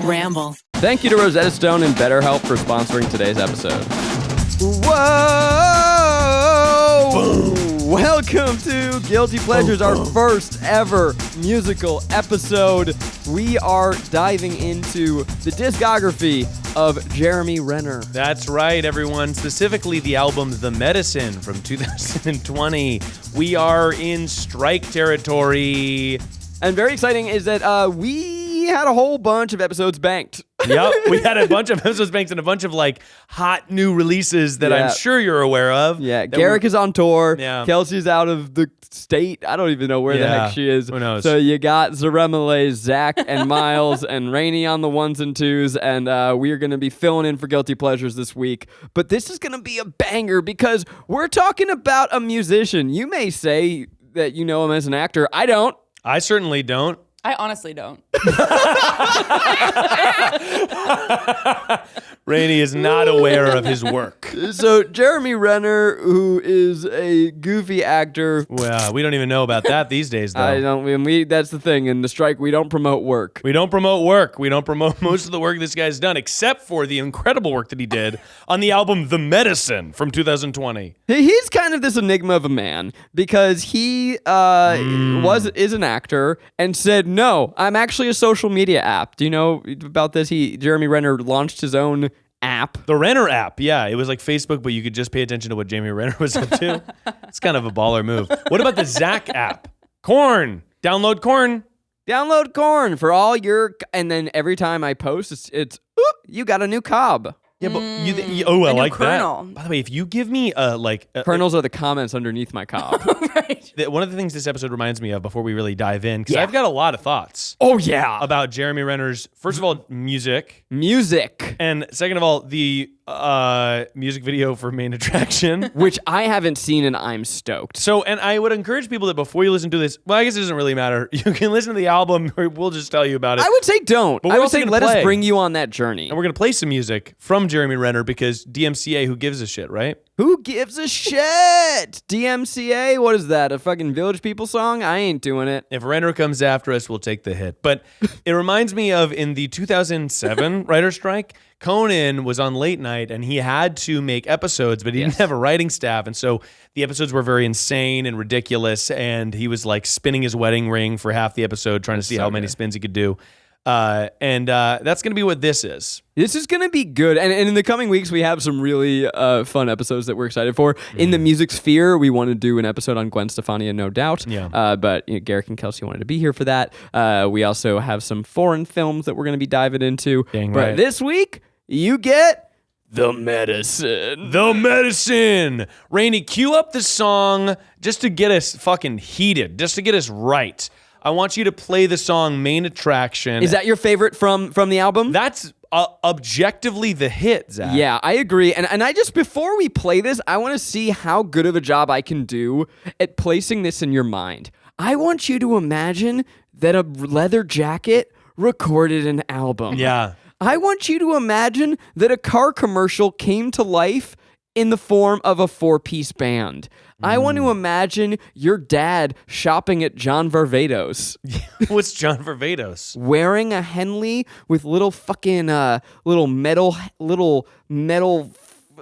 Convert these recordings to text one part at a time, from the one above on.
Ramble. Thank you to Rosetta Stone and BetterHelp for sponsoring today's episode. Whoa! Boom. Welcome to Guilty Pleasures, our first ever musical episode. We are diving into the discography of Jeremy Renner. That's right, everyone. Specifically, the album The Medicine from 2020. We are in strike territory. And very exciting is that we had a whole bunch of episodes banked. Yep, we had a bunch of episodes banked and a bunch of like hot new releases that I'm sure you're aware of. Yeah, Garrick is on tour. Yeah. Kelsey's out of the state. I don't even know where the heck she is. Who knows? So you got Zaremele, Zach, and Miles, and Rainie on the ones and twos, and we are going to be filling in for Guilty Pleasures this week. But this is going to be a banger because we're talking about a musician. You may say that you know him as an actor. I don't. I certainly don't. I honestly don't. Rainie is not aware of his work. So Jeremy Renner, who is a goofy actor. Well, we don't even know about that these days, though. I don't. That's the thing. In the strike, we don't promote work. We don't promote work. We don't promote most of the work this guy's done, except for the incredible work that he did on the album The Medicine from 2020. He's kind of this enigma of a man because he is an actor and said, "No, I'm actually a social media app." Do you know about this? Jeremy Renner launched his own app. The Renner app, yeah. It was like Facebook, but you could just pay attention to what Jeremy Renner was up to. It's kind of a baller move. What about the Zach app? Korn. Download Korn. Download Korn for all your... And then every time I post, it's you got a new cob. Yeah, but I like kernel. that. By the way, if you give me Kernels are the comments underneath my cob. Right. One of the things this episode reminds me of before we really dive in, because I've got a lot of thoughts. Oh, yeah. About Jeremy Renner's, first of all, music. And second of all, the music video for Main Attraction. Which I haven't seen and I'm stoked. So, and I would encourage people that before you listen to this, well, I guess it doesn't really matter. You can listen to the album or we'll just tell you about it. I would say don't. But I would say let us bring you on that journey. And we're going to play some music from Jeremy Renner because DMCA, who gives a shit, right? Who gives a shit? DMCA? What is that? A fucking Village People song? I ain't doing it. If Renner comes after us, we'll take the hit. But it reminds me of in the 2007 writer strike, Conan was on late night and he had to make episodes, but he didn't have a writing staff. And so the episodes were very insane and ridiculous. And he was like spinning his wedding ring for half the episode, trying to see how many spins he could do. And that's going to be what this is. This is going to be good. And in the coming weeks, we have some really fun episodes that we're excited for. In the music sphere, we want to do an episode on Gwen Stefani, no doubt. Yeah. But Garrick and Kelsey wanted to be here for that. We also have some foreign films that we're going to be diving into. Dang but right. This week, you get The Medicine. The Medicine. Rainie, cue up the song just to get us fucking heated, just to get us right. I want you to play the song Main Attraction. Is that your favorite from the album? That's objectively the hit, Zach. Yeah, I agree. And I just, before we play this, I want to see how good of a job I can do at placing this in your mind. I want you to imagine that a leather jacket recorded an album. Yeah. I want you to imagine that a car commercial came to life in the form of a 4-piece band. I want to imagine your dad shopping at John Varvatos. What's John Varvatos? Wearing a Henley with little fucking little metal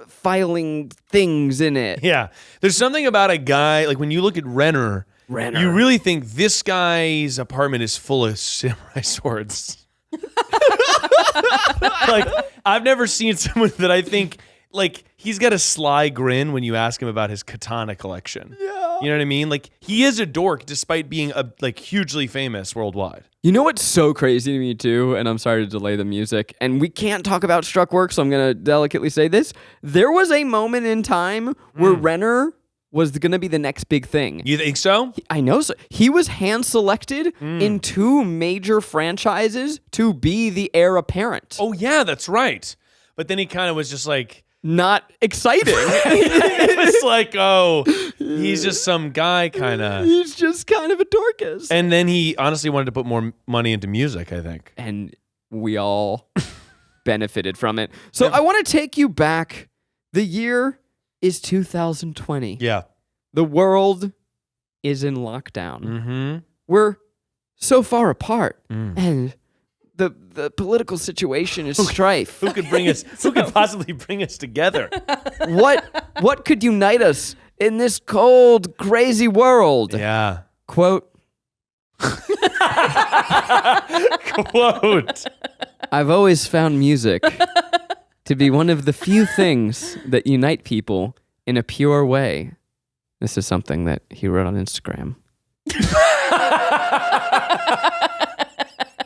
filing things in it. Yeah. There's something about a guy, like when you look at Renner, you really think this guy's apartment is full of samurai swords. Like, I've never seen someone that I think, like, he's got a sly grin when you ask him about his katana collection. Yeah. You know what I mean? Like, he is a dork despite being hugely famous worldwide. You know what's so crazy to me too, and I'm sorry to delay the music, and we can't talk about struck work, so I'm going to delicately say this. There was a moment in time where Renner was going to be the next big thing. You think so? I know so. He was hand-selected in 2 major franchises to be the heir apparent. Oh, yeah, that's right. But then he kind of was just like... Not exciting. It was like, oh, he's just some guy kind of. He's just kind of a Dorcas. And then he honestly wanted to put more money into music, I think. And we all benefited from it. So I want to take you back. The year is 2020. Yeah. The world is in lockdown. Mm-hmm. We're so far apart. And the political situation is strife. Who could bring us? Who could possibly bring us together? What could unite us in this cold, crazy world? Yeah. Quote. Quote. I've always found music to be one of the few things that unite people in a pure way. This is something that he wrote on Instagram.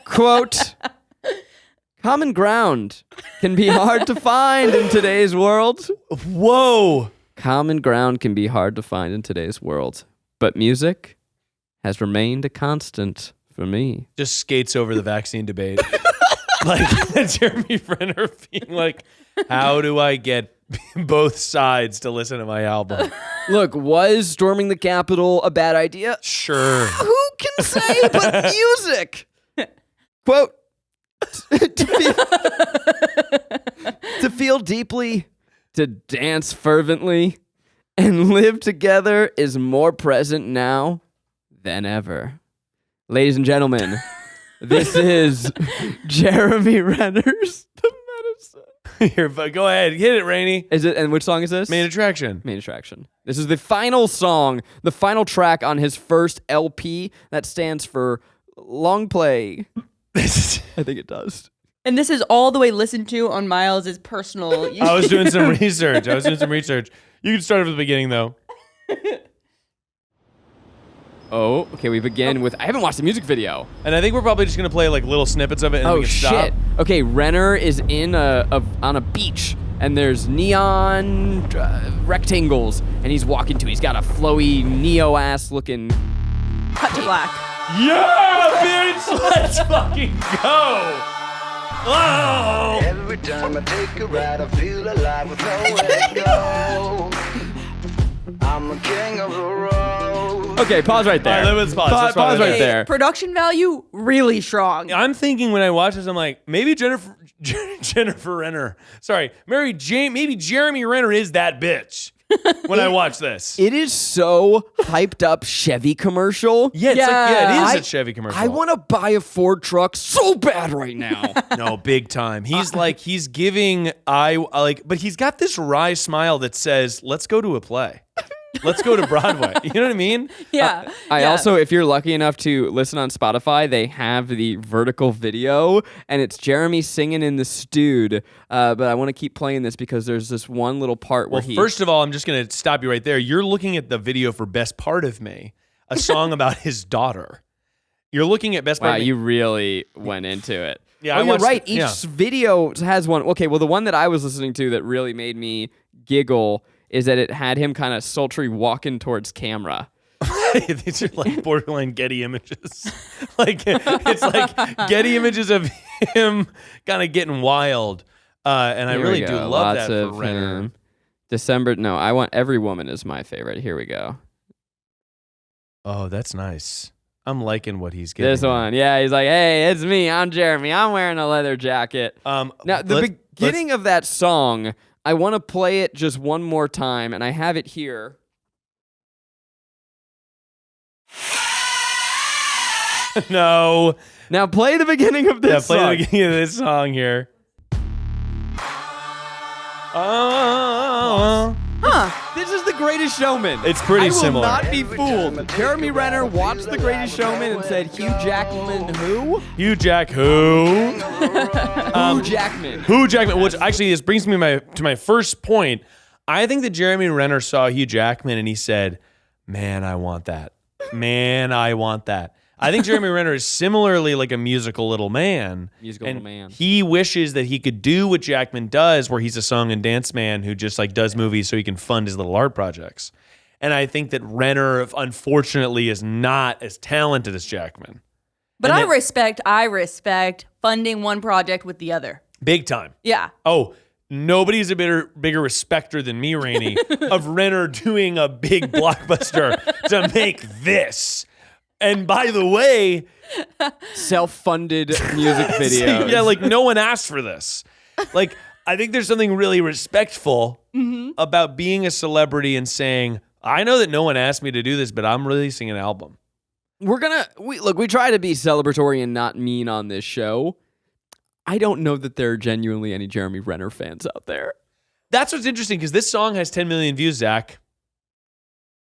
Quote, common ground can be hard to find in today's world. Whoa. Common ground can be hard to find in today's world, but music has remained a constant for me. Just skates over the vaccine debate. Like Jeremy Renner being like, how do I get both sides to listen to my album? Look, was storming the Capitol a bad idea? Sure. Who can say but music? Quote, to feel deeply, to dance fervently, and live together is more present now than ever. Ladies and gentlemen, this is Jeremy Renner's The Medicine. Here, but go ahead. Hit it, Rainie. Is it? And which song is this? Main Attraction. Main Attraction. This is the final song, the final track on his first LP. That stands for Long Play. I think it does. And this is all the way listened to on Miles' personal. I was doing some research. You can start from the beginning, though. Oh, okay, we begin with... I haven't watched the music video. And I think we're probably just going to play like little snippets of it and then we can stop. Shit. Okay, Renner is in on a beach, and there's neon rectangles, and he's walking to... He's got a flowy, neo-ass looking... Cut to black. Yeah, bitch! Let's fucking go! Oh! Every time I take a ride, I feel alive with nowhere to go. I'm a king of the road. Okay, pause right there. All right, let's pause. Let's Pause right Okay, there. Production value really strong. I'm thinking when I watch this, I'm like, maybe Jennifer Renner. Sorry, maybe Jeremy Renner is that bitch. When I watch this, It is so hyped up Chevy commercial. yeah, it's Yeah. it is a Chevy commercial. I want to buy a Ford truck so bad right now. No, big time. He's like, he's giving, but he's got this wry smile that says, let's go to a play. Let's go to Broadway. You know what I mean? Yeah. I yeah. also, if you're lucky enough to listen on Spotify, they have the vertical video, and it's Jeremy singing in the Stewed. But I want to keep playing this because there's this one little part where Well, first of all, I'm just going to stop you right there. You're looking at the video for Best Part of Me, a song about his daughter. You're looking at Best Part Wow, of Me. you really went into it. Yeah, oh, I you're watched- right. Each yeah. video has one. Okay, well, the one that I was listening to that really made me giggle is that it had him kind of sultry walking towards camera. These are like borderline Getty images. Like it's like Getty images of him kind of getting wild. And I Here really we do go. love Lots that of for Renner. him. December. No, I want Every Woman is my favorite. Here we go. Oh, that's nice. I'm liking what he's getting. This one. Yeah, he's like, hey, it's me. I'm Jeremy. I'm wearing a leather jacket. Now, the beginning of that song, I want to play it just one more time, and I have it here. No. Now play the beginning of this Play song. the beginning of this song here. Oh. This is The Greatest Showman. It's pretty similar. I will not be fooled. Jeremy Renner watched The Greatest Showman and said, Hugh Jackman who? Hugh Jack who? Hugh Jackman. Hugh Jackman, which actually this brings me to my first point. I think that Jeremy Renner saw Hugh Jackman and he said, man, I want that. Man, I want that. I think Jeremy Renner is similarly like a musical little man. He wishes that he could do what Jackman does, where he's a song and dance man who just like does movies so he can fund his little art projects. And I think that Renner, unfortunately, is not as talented as Jackman. But I respect funding one project with the other. Big time. Yeah. Oh, nobody's a bigger respecter than me, Rainie, of Renner doing a big blockbuster to make this. And by the way, self-funded music videos. Yeah, like no one asked for this. Like, I think there's something really respectful about being a celebrity and saying, I know that no one asked me to do this, but I'm releasing an album. We try to be celebratory and not mean on this show. I don't know that there are genuinely any Jeremy Renner fans out there. That's what's interesting because this song has 10 million views, Zach.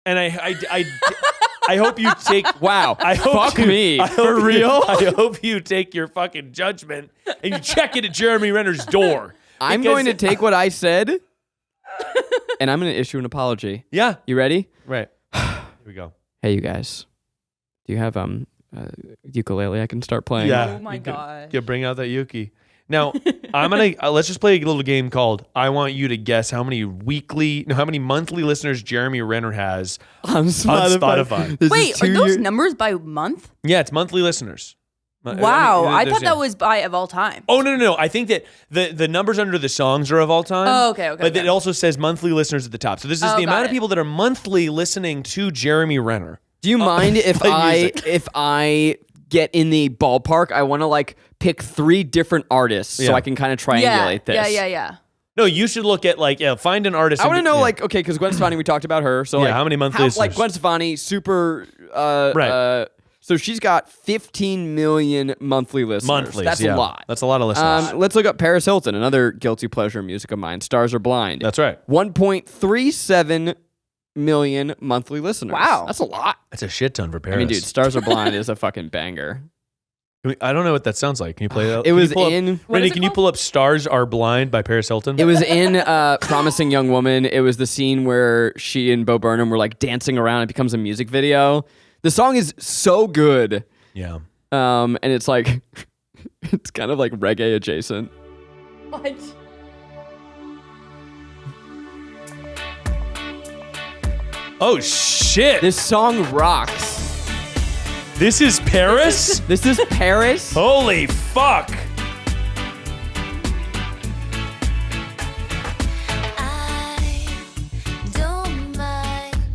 And I hope you take. Wow. Fuck me. For real? I hope you take your fucking judgment and you check it at Jeremy Renner's door. I'm going to take what I said and I'm going to issue an apology. Yeah. You ready? Right. Here we go. Hey, you guys. Do you have ukulele I can start playing? Yeah. Oh my God. Yeah, bring out that Yuki. Now, I'm going to let's just play a little game called I want you to guess how many monthly listeners Jeremy Renner has on Spotify. This Wait, is are those 2 numbers by month? Yeah, it's monthly listeners. Wow, I there's- thought that was by of all time. Oh, no. I think that the numbers under the songs are of all time. Oh, okay. But it also says monthly listeners at the top. So this is the got amount of it. people that are monthly listening to Jeremy Renner. Do you mind if play I get in the ballpark? I want to pick 3 different artists so Yeah. I can kind of triangulate this. Yeah. No, you should look at find an artist. I want to know yeah. okay, because Gwen Stefani, we talked about her. So Yeah, how many monthly listeners? Gwen Stefani, super. Right. So she's got 15 million monthly listeners. Monthlies, That's yeah. a lot. That's a lot of listeners. Let's look up Paris Hilton, another guilty pleasure music of mine. Stars Are Blind. That's right. 1.37 million monthly listeners. Wow. That's a lot. That's a shit ton for Paris. I mean, dude, Stars Are Blind is a fucking banger. I don't know what that sounds like. Can you play that? It was What Rainie, is it can you called? pull up Stars Are Blind by Paris Hilton? It was in Promising Young Woman. It was the scene where she and Bo Burnham were dancing around. It becomes a music video. The song is so good. Yeah. And it's it's kind of reggae adjacent. What? Oh, shit. This song rocks. This is Paris? This is Paris. Holy fuck.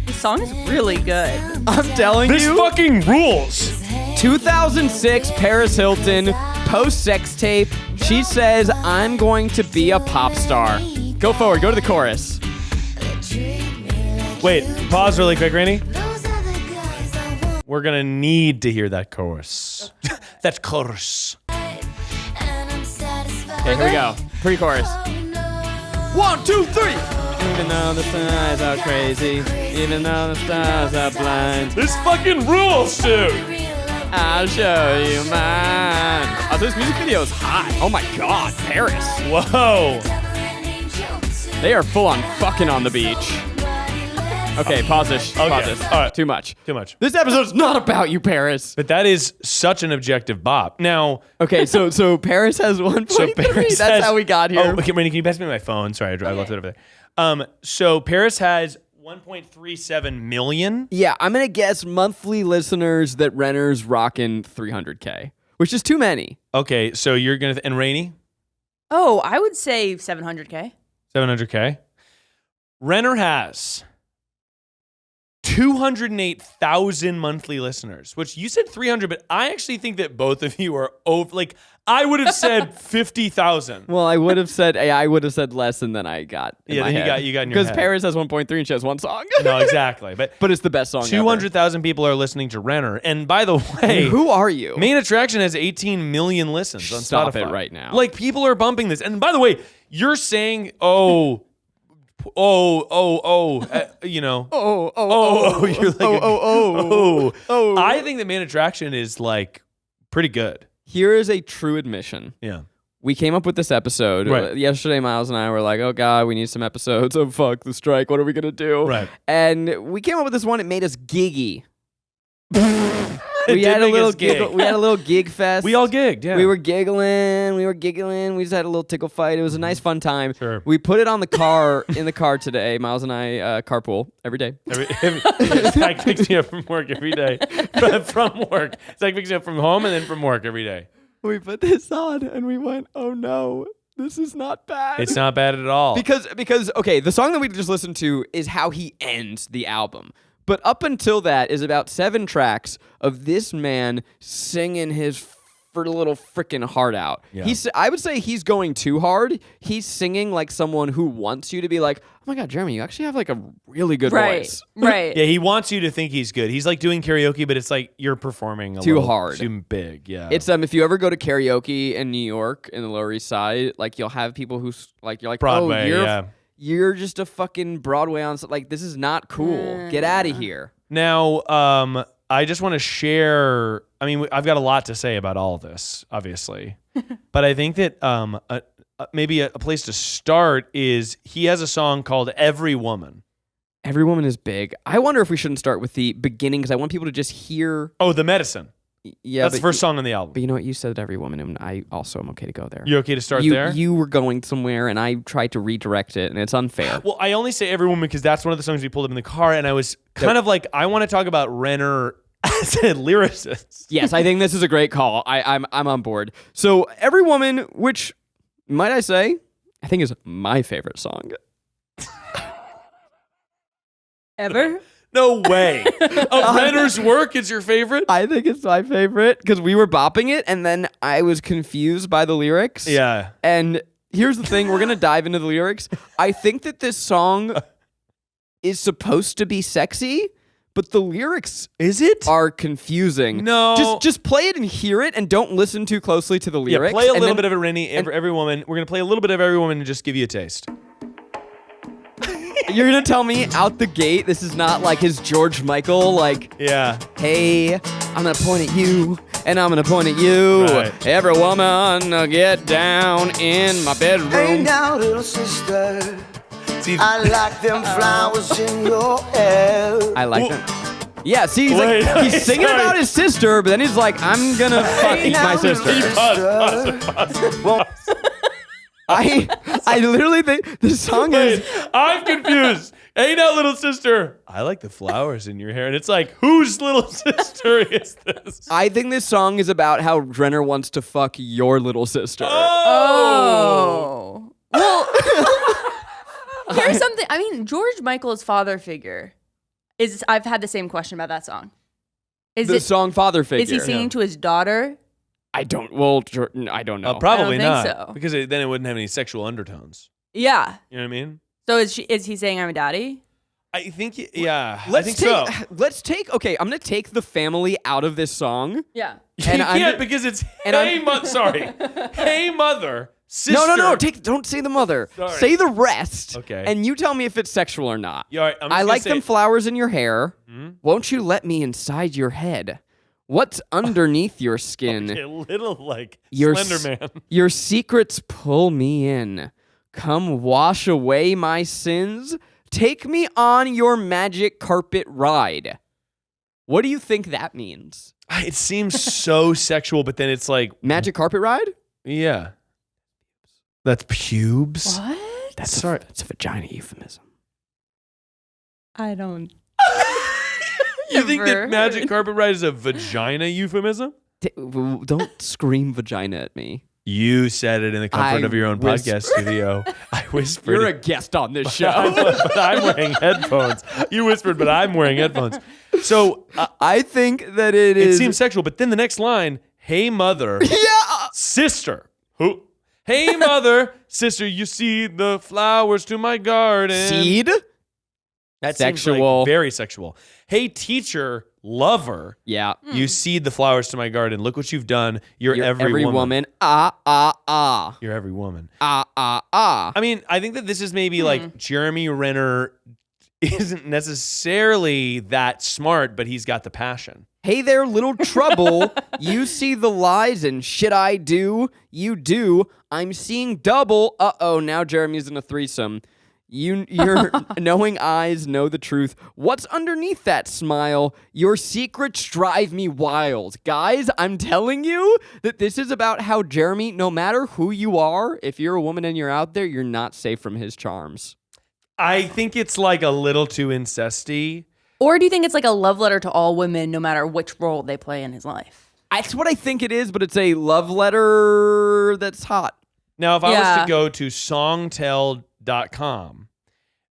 This song is really good. I'm telling This you. fucking rules. 2006 Paris Hilton post sex tape. She says, "I'm going to be a pop star." Go forward. Go to the chorus. Wait, pause really quick, Rainie. We're going to need to hear that chorus. That chorus. Okay, here we go. Pre-chorus. 1, 2, 3. Even though the stars are crazy, even though the stars are blind, This fucking rules, dude. I'll show you mine. Oh, this music video is hot. Oh my God, Paris. Whoa. They are full on fucking on the beach. Okay, pause this. Okay, Pause this. all right. Too much. Too much. This episode's not about you, Paris. But that is such an objective bop. Now, Okay, so Paris has 1.3. Paris That's has- how we got here. Oh, okay, Rainie, can you pass me my phone? Sorry, I left it over there. So Paris has 1.37 million. Yeah, I'm gonna guess monthly listeners that Renner's rocking 300K, which is too many. Okay, so you're gonna and Rainie, Oh, I would say 700K. 700K. Renner has 208,000 monthly listeners, which you said 300, but I actually think that both of you are over. I would have said 50,000. Well, I would have said less, and then I got in Yeah, my then head. you got in your because head. Paris has 1.3 and she has one song. No, exactly. But But it's the best song. 200,000 people are listening to Renner, and by the ever. way, Who are you? Main Attraction has 18 million listens on Stop Spotify it right now. People are bumping this. And by the way, you're saying, you know. You're like, oh. I think that Main Attraction is pretty good. Here is a true admission. Yeah. We came up with this episode. Right. Yesterday, Miles and I were like, oh, God, we need some episodes. Oh, fuck, the strike. What are we going to do? Right. And we came up with this one. It made us giggy. It We did had a make little us gig. giggle. We had a little gig fest. We all gigged, yeah. We were giggling. We just had a little tickle fight. It was a nice, fun time. Sure. We put it on the car, in the car today. Miles and I carpool every day. Zach picks me up from work every day. From work. Zach picks me up from home and then from work every day. We put this on and we went, oh no, this is not bad. It's not bad at all. Because okay, the song that we just listened to is how he ends the album. But up until that is about 7 tracks of this man singing his for a little freaking heart out. Yeah. I would say he's going too hard. He's singing like someone who wants you to be like, oh my God, Jeremy, you actually have like a really good voice. Right. Yeah, he wants you to think he's good. He's like doing karaoke, but it's like you're performing Too little hard. too big. Yeah, It's if you ever go to karaoke in New York in the Lower East Side, like you'll have people who's like, you're like, Broadway. oh, you're just a fucking Broadway on, like this is not cool. Get out of here. Now, I just want to share. I mean, I've got a lot to say about all this, obviously, but I think that maybe a place to start is he has a song called "Every Woman." Every Woman is big. I wonder if we shouldn't start with the beginning because I want people to just hear. Oh, The Medicine. Yeah, that's the first song on the album. But you know what? You said Every Woman, and I also am okay to go there. You're okay to start there? You were going somewhere, and I tried to redirect it, and it's unfair. Well, I only say Every Woman because that's one of the songs we pulled up in the car, and I was kind of like, I want to talk about Renner as a lyricist. Yes, I think this is a great call. I'm on board. So Every Woman, which, might I say, I think is my favorite song. Ever? No way. Of Renner's work is your favorite? I think it's my favorite because we were bopping it, and then I was confused by the lyrics. Yeah. And here's the thing. We're going to dive into the lyrics. I think that this song is supposed to be sexy, but the lyrics are confusing. No. Just play it and hear it, and don't listen too closely to the lyrics. Yeah, play a little bit of it, Rainie. Every Woman. We're going to play a little bit of Every Woman and just give you a taste. You're going to tell me out the gate this is not like his George Michael, like, yeah. Hey, I'm going to point at you, and I'm going to point at you. Right. Every woman, get down in my bedroom. Hey now, little sister, See, I like them flowers in your hair. I like that. Yeah, see, he's singing sorry. about his sister, but then he's like, I'm going to fuck my sister. Well, I literally think this song is... I'm confused. Hey now, little sister. I like the flowers in your hair. And it's like, whose little sister is this? I think this song is about how Renner wants to fuck your little sister. Oh. Well, here's something. I mean, George Michael's father figure is. I've had the same question about that song. The song Father Figure. Is he singing to his daughter? I don't. Well, I don't know. Probably I don't not. think so. Because then it wouldn't have any sexual undertones. Yeah. You know what I mean? So is he saying I'm a daddy? I think, yeah. I think so. Okay, I'm going to take the family out of this song. Yeah. And you can't because it's, hey, mother, sister. No. Don't say the mother. Sorry. Say the rest. Okay. And you tell me if it's sexual or not. Yeah, all right, I'm just I gonna like say them it. flowers in your hair. Mm-hmm. Won't you let me inside your head? What's underneath your skin? A little like Your Slender Man. Your secrets pull me in. Come wash away my sins. Take me on your magic carpet ride. What do you think that means? It seems so sexual, but then it's like, Magic carpet ride? yeah. That's pubes? What? That's a vagina euphemism. I don't. You think that Never magic heard. carpet ride is a vagina euphemism? Don't scream vagina at me. You said it in the comfort I of your own podcast studio. I whispered. You're a guest on this show. but I'm wearing headphones. You whispered, but I'm wearing headphones. So I think that it it is. seems sexual, but then the next line, hey, mother, Yeah. sister. Who? Hey, mother, sister, you see the flowers to my garden. Seed? That seems Sexual. like very sexual. Hey, teacher, lover, Yeah. you seed the flowers to my garden. Look what you've done. You're every woman. Ah. You're every woman. Ah. I mean, I think that this is maybe like Jeremy Renner isn't necessarily that smart, but he's got the passion. Hey there, little trouble. You see the lies and shit I do. You do. I'm seeing double. Uh-oh, now Jeremy's in a threesome. Your knowing eyes know the truth. What's underneath that smile? Your secrets drive me wild. Guys, I'm telling you that this is about how Jeremy, no matter who you are, if you're a woman and you're out there, you're not safe from his charms. I think it's like a little too incesty. Or do you think it's like a love letter to all women, no matter which role they play in his life? That's what I think it is, but it's a love letter that's hot. Now, if I was Yeah. to go to songtell.com,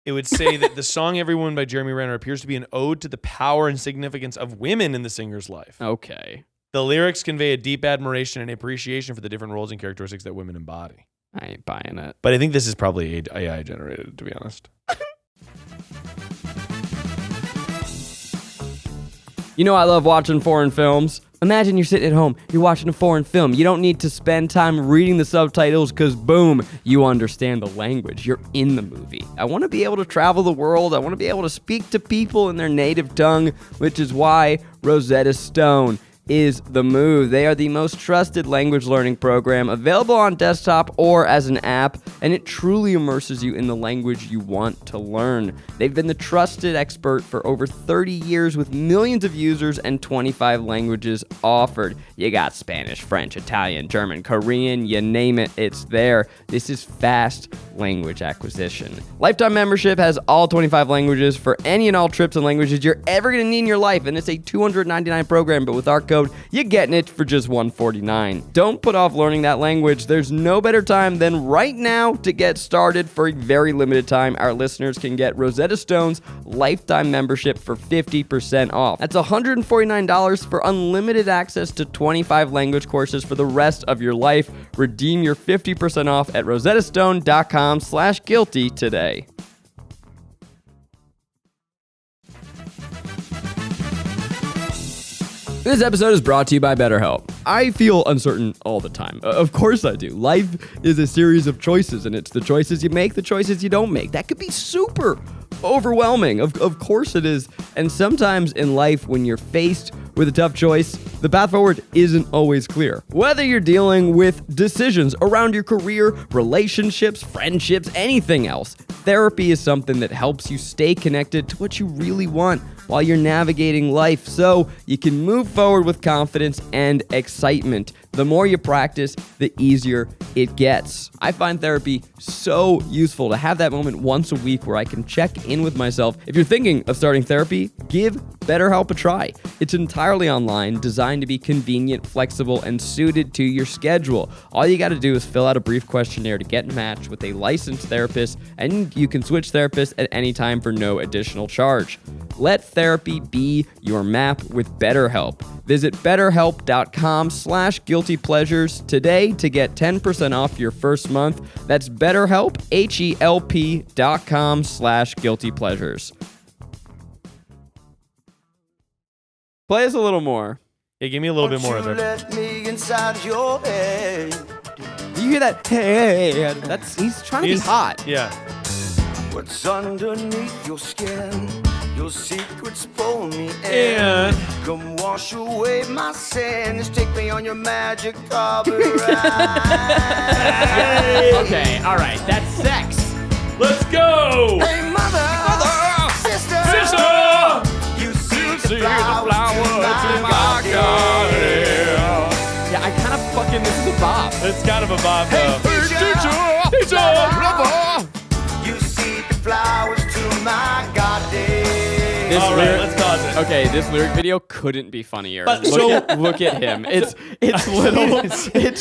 it would say that the song Every Woman by Jeremy Renner appears to be an ode to the power and significance of women in the singer's life. Okay. The lyrics convey a deep admiration and appreciation for the different roles and characteristics that women embody. I ain't buying it. But I think this is probably AI generated, to be honest. You know I love watching foreign films. Imagine you're sitting at home, you're watching a foreign film. You don't need to spend time reading the subtitles because, boom, you understand the language. You're in the movie. I want to be able to travel the world. I want to be able to speak to people in their native tongue, which is why Rosetta Stone is the move. They are the most trusted language learning program available on desktop or as an app, and it truly immerses you in the language you want to learn. They've been the trusted expert for over 30 years with millions of users and 25 languages offered. You got Spanish, French, Italian, German, Korean, you name it, it's there. This is fast language acquisition. Lifetime membership has all 25 languages for any and all trips and languages you're ever going to need in your life, and it's a $299 program, but with our code, you're getting it for just $149. Don't put off learning that language. There's no better time than right now to get started. For a very limited time, our listeners can get Rosetta Stone's lifetime membership for 50% off. That's $149 for unlimited access to 25 language courses for the rest of your life. Redeem your 50% off at rosettastone.com/guilty today. This episode is brought to you by BetterHelp. I feel uncertain all the time. Of course I do. Life is a series of choices, and it's the choices you make, the choices you don't make. That could be super overwhelming. Of course it is. And sometimes in life, when you're faced with a tough choice, the path forward isn't always clear. Whether you're dealing with decisions around your career, relationships, friendships, anything else, therapy is something that helps you stay connected to what you really want while you're navigating life, so you can move forward with confidence and excitement. The more you practice, the easier it gets. I find therapy so useful to have that moment once a week where I can check in with myself. If you're thinking of starting therapy, give BetterHelp a try. It's entirely online, designed to be convenient, flexible, and suited to your schedule. All you got to do is fill out a brief questionnaire to get matched with a licensed therapist, and you can switch therapists at any time for no additional charge. Let therapy be your map with BetterHelp. Visit betterhelp.com/guiltypleasures today to get 10% off your first month. That's BetterHelp, HELP.com/guiltypleasures. Play us a little more. Yeah, give me a little bit more of it. Let me inside your head. You hear that? Hey, he's trying to be hot. Yeah. What's underneath your skin? Your secrets pull me in. And Come wash away my sins. Take me on your magic carpet ride. Okay, all right, that's sex. let's go. Hey, mother, sister, you see the flowers in my garden. Yeah, I kind of fucking, this is a bop. It's kind of a vibe though. You see the flowers to my garden. All right, let's pause it. Okay, this lyric video couldn't be funnier. But Look at him. It's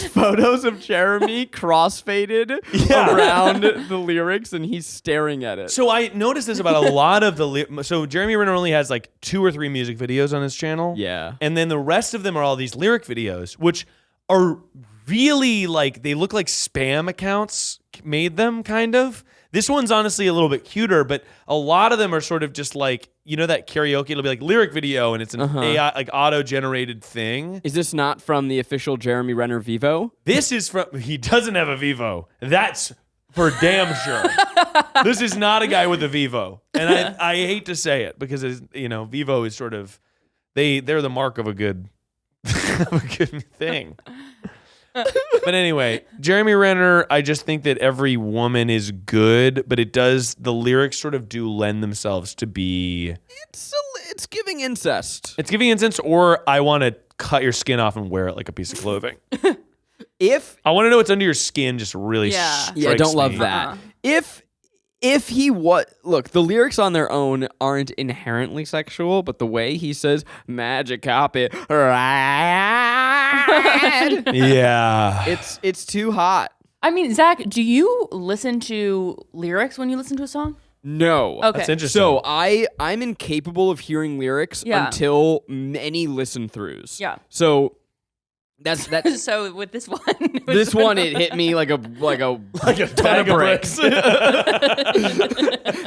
photos of Jeremy crossfaded around the lyrics, and he's staring at it. So I noticed this about a lot of the. So Jeremy Renner only has like 2 or 3 music videos on his channel. Yeah. And then the rest of them are all these lyric videos, which are really like, they look like spam accounts made them, kind of. This one's honestly a little bit cuter, but a lot of them are sort of just like, you know, that karaoke, it'll be like lyric video, and it's an AI, like auto-generated thing. Is this not from the official Jeremy Renner Vivo? This is from, he doesn't have a Vivo. That's for damn sure. This is not a guy with a Vivo. And I hate to say it because, you know, Vivo is sort of, they're the mark of a good, of a good thing. But anyway, Jeremy Renner, I just think that every woman is good, but the lyrics sort of do lend themselves to be... It's giving incest. It's giving incest, or I want to cut your skin off and wear it like a piece of clothing. I want to know what's under your skin just really strikes I don't love me. that. If he look, the lyrics on their own aren't inherently sexual, but the way he says magic copy ride, Yeah. it's too hot. I mean, Zach, do you listen to lyrics when you listen to a song? No. Okay. That's interesting. So I'm incapable of hearing lyrics Yeah. until many listen throughs. Yeah. So that's So with this one, this one it hit me like a ton bag of of bricks.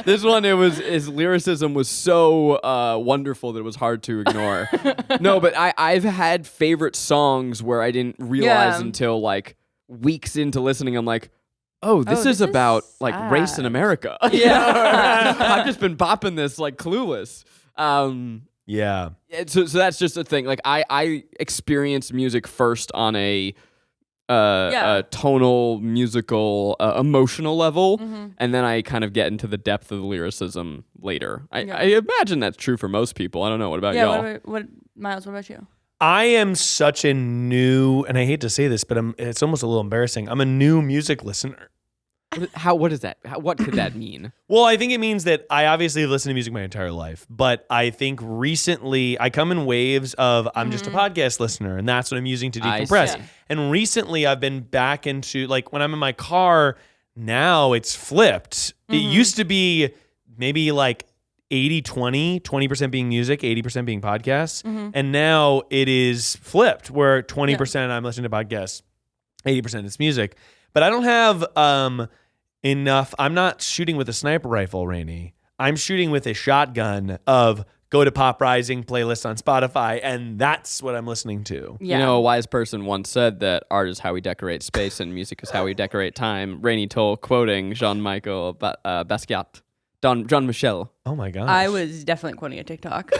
This one his lyricism was so wonderful that it was hard to ignore. No, but I've had favorite songs where I didn't realize Yeah. until like weeks into listening. I'm like, oh, this is this about is like race in sad. America. Yeah. I've just been bopping this like clueless. Yeah. So that's just a thing. Like I experienced music first on a tonal, musical, emotional level, and then I kind of get into the depth of the lyricism later. I imagine that's true for most people. I don't know. What about y'all? What Miles? What about you? I am such a new, and I hate to say this, but it's almost a little embarrassing. I'm a new music listener. What is that? What could that mean? Well, I think it means that I obviously have listened to music my entire life, but I think recently I come in waves of I'm just a podcast listener, and that's what I'm using to I decompress. see. And recently I've been back into, like, when I'm in my car, now it's flipped. It used to be maybe like 80-20, 20% being music, 80% being podcasts. And now it is flipped where 20% I'm listening to podcasts, 80% is music. But I don't have enough. I'm not shooting with a sniper rifle, Rainie. I'm shooting with a shotgun of go to Pop Rising playlist on Spotify, and that's what I'm listening to. Yeah. You know, a wise person once said that art is how we decorate space and music is how we decorate time. Rainie Toll quoting Jean-Michel Basquiat. John Michel. Oh my gosh. I was definitely quoting a TikTok.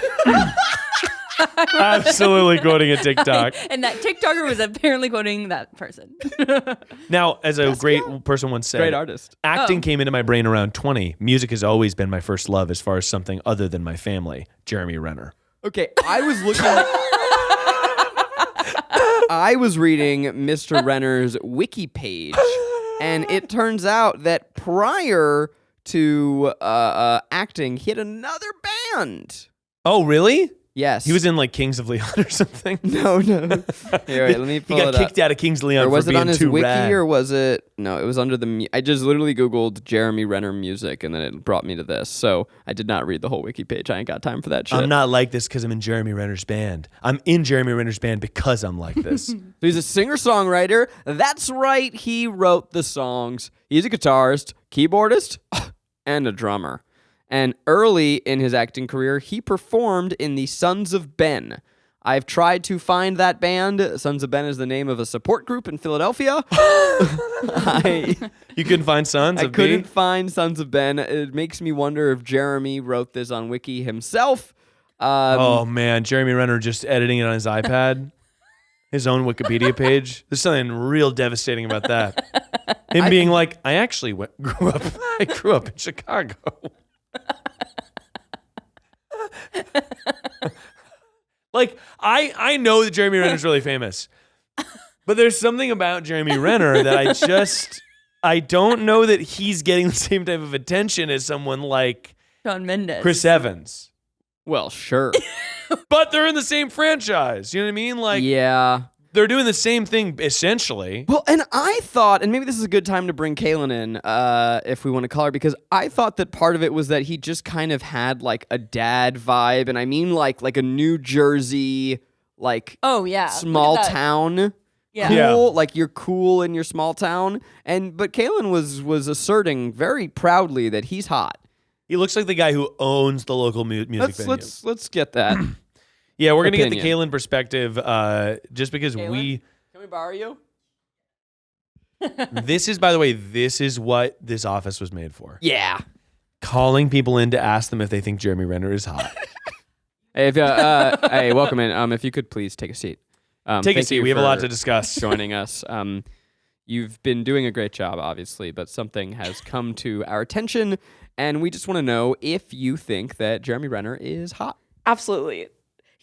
absolutely quoting a TikTok. And that TikToker was apparently quoting that person. Now, as a great person once said, Great artist. acting came into my brain around 20. Music has always been my first love as far as something other than my family. Jeremy Renner. Okay, I was looking I was reading Mr. Renner's wiki page, and it turns out that prior to acting, he had another band. Oh, really? Yes. He was in like Kings of Leon or something. No. Here, wait, let me He pull got it up. kicked out of Kings of Leon Or was for it being on his too wiki, rad. or was it? No, it was under the. I just literally Googled Jeremy Renner music, and then it brought me to this. So I did not read the whole wiki page. I ain't got time for that shit. I'm not like this because I'm in Jeremy Renner's band. I'm in Jeremy Renner's band because I'm like this. He's a singer-songwriter. That's right. He wrote the songs. He's a guitarist, keyboardist, and a drummer. And early in his acting career, he performed in the Sons of Ben. I've tried to find that band. Sons of Ben is the name of a support group in Philadelphia. You couldn't find Sons I of couldn't B? find Sons of Ben. It makes me wonder if Jeremy wrote this on Wiki himself. Oh man, Jeremy Renner just editing it on his iPad. His own Wikipedia page. There's something real devastating about that. Him being like, I actually grew up in Chicago. Like, I know that Jeremy Renner's really famous, but there's something about Jeremy Renner that I don't know that he's getting the same type of attention as someone like Shawn Mendes. Chris Evans. Well, sure. But they're in the same franchise. You know what I mean? Like, Yeah. they're doing the same thing essentially. Well, and I thought, and maybe this is a good time to bring Kailyn in, if we want to call her, because I thought that part of it was that he just kind of had like a dad vibe, and I mean like a New Jersey, like Oh yeah. small Look at that. town. Yeah. Cool, Yeah. like you're cool in your small town, but Kailyn was asserting very proudly that he's hot. He looks like the guy who owns the local music venue. Let's get that. Yeah, we're gonna get the opinion. Kailyn perspective, just because Can we borrow you? this is, by the way, this is what this office was made for. Yeah. Calling people in to ask them if they think Jeremy Renner is hot. Hey, hey, welcome in. If you could please take a seat. Take a thank seat. you We have a lot for to discuss. joining us. You've been doing a great job, obviously, but something has come to our attention, and we just want to know if you think that Jeremy Renner is hot. Absolutely.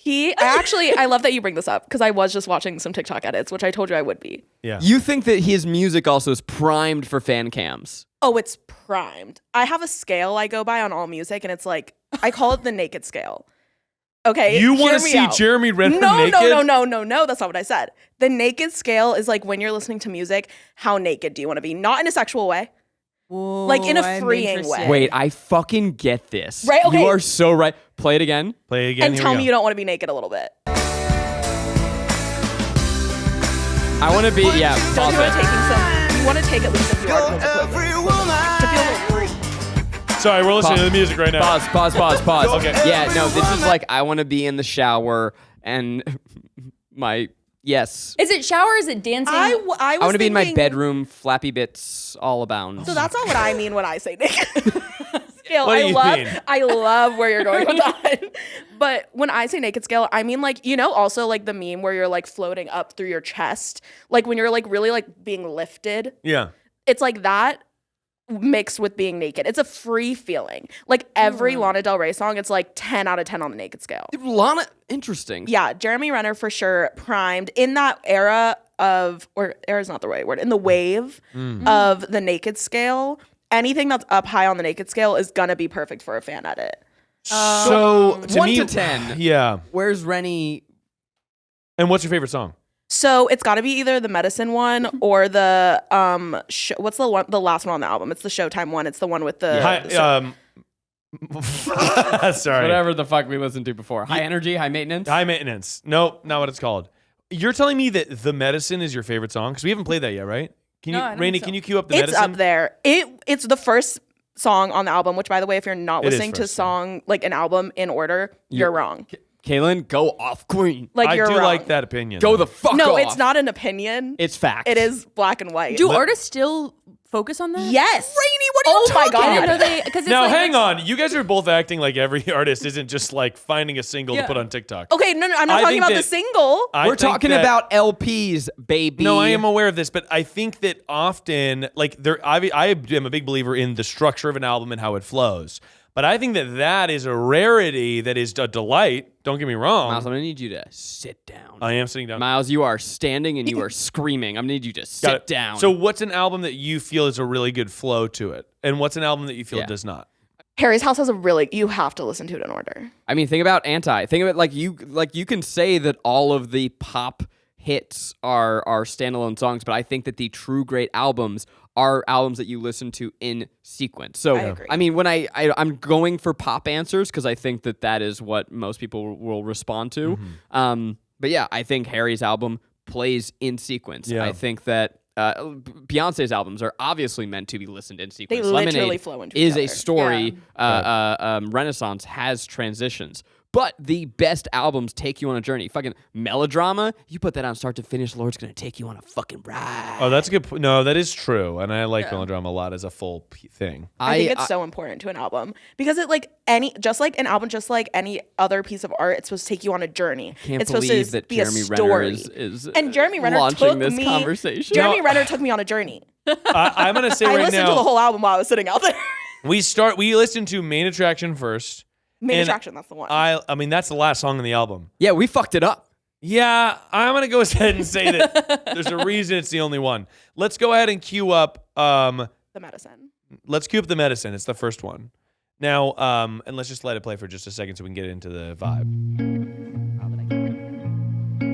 I love that you bring this up because I was just watching some TikTok edits, which I told you I would be. Yeah. You think that his music also is primed for fan cams? Oh, it's primed. I have a scale I go by on all music, and it's like, I call it the naked scale. Okay. You want to see Jeremy Renner No, naked? no. That's not what I said. The naked scale is like when you're listening to music, how naked do you want to be? Not in a sexual way. Whoa, Like, in a I'm freeing interested. way. Wait, I fucking get this. Right, okay. You are so right. Play it again. Play it again. And Here tell we me go. you don't want to be naked a little bit. I want to be, yeah. Don't pause you want it. to you want to take at least a few articles of clothing to feel a little free. Sorry, we're listening to the music right now. Pause. Okay. Yeah, no, this is like I want to be in the shower and yes. Is it shower? Is it dancing? I I want to be in my thinking- bedroom, flappy bits all abound. So that's not what I mean when I say naked. Scale. What do you mean? I love where you're going with that. But when I say naked scale, I mean like, also like the meme where you're like floating up through your chest, like when you're like really like being lifted. Yeah. It's like that mixed with being naked. It's a free feeling. Like every Lana Del Rey song, it's like 10 out of 10 on the naked scale. Lana, interesting. Yeah, Jeremy Renner for sure primed in that era of, or era is not the right word, in the wave of the naked scale. Anything that's up high on the naked scale is gonna be perfect for a fan edit. So to 1 me, to 10. Yeah. Where's Rainie? And what's your favorite song? So it's got to be either the Medicine one or the what's the last one on the album? It's the Showtime one. It's the one with the sorry. Whatever the fuck we listened to before. High energy, high maintenance. High maintenance. No, not what it's called. You're telling me that The Medicine is your favorite song? Because we haven't played that yet, right? Can you, No, I don't Rainie, think so. can you cue up The It's Medicine? up there. It's the first song on the album. Which, by the way, if you're not It is listening to first, song like an album in order, you're wrong. Kailyn, go off queen. Like I you're do wrong. like that opinion. Go though. the fuck No, off. it's not an opinion. It's fact. It is black and white. Do artists still focus on that? Yes. Rainie, what are you Oh my talking God. about? Are they? Because Now, hang on. You guys are both acting like every artist isn't just like finding a single to Yeah. put on TikTok. Okay, no, I'm not I talking think about the that- single. I We're think talking that- about LPs, baby. No, I am aware of this, but I think that often, like, I am a big believer in the structure of an album and how it flows. But I think that is a rarity that is a delight. Don't get me wrong. Miles, I'm gonna need you to sit down. I am sitting down. Miles, you are standing and you are screaming. I'm gonna need you to Got sit it. down. So, what's an album that you feel is a really good flow to it, and what's an album that you feel Yeah. does not? Harry's House has you have to listen to it in order. I mean, think about Anti. Think of it like you can say that all of the pop hits are standalone songs, but I think that the true great albums are albums that you listen to in sequence. So, I agree. I mean, when I'm going for pop answers because I think that is what most people will respond to. But yeah, I think Harry's album plays in sequence. Yeah. I think that Beyonce's albums are obviously meant to be listened in sequence. They literally Lemonade flow into is each a other. story. Renaissance has transitions. But the best albums take you on a journey. Fucking Melodrama, you put that on start to finish, Lord's gonna take you on a fucking ride. Oh, that's a good. No, that is true, and I like Melodrama a lot as a full thing. I think it's so important to an album because it like any other piece of art, it's supposed to take you on a journey. Can't It's supposed believe to that be Jeremy a Renner story. is And Jeremy Renner launching took this me. conversation. Jeremy Renner took me on a journey. I'm gonna say I right listened now, to the whole album while I was sitting out there. we listen to Main Attraction first. Main And Attraction, that's the one. I mean, that's the last song on the album. Yeah, we fucked it up. Yeah, I'm gonna go ahead and say that there's a reason it's the only one. Let's go ahead and cue up. The Medicine. Let's cue up The Medicine. It's the first one. Now, and let's just let it play for just a second so we can get into the vibe.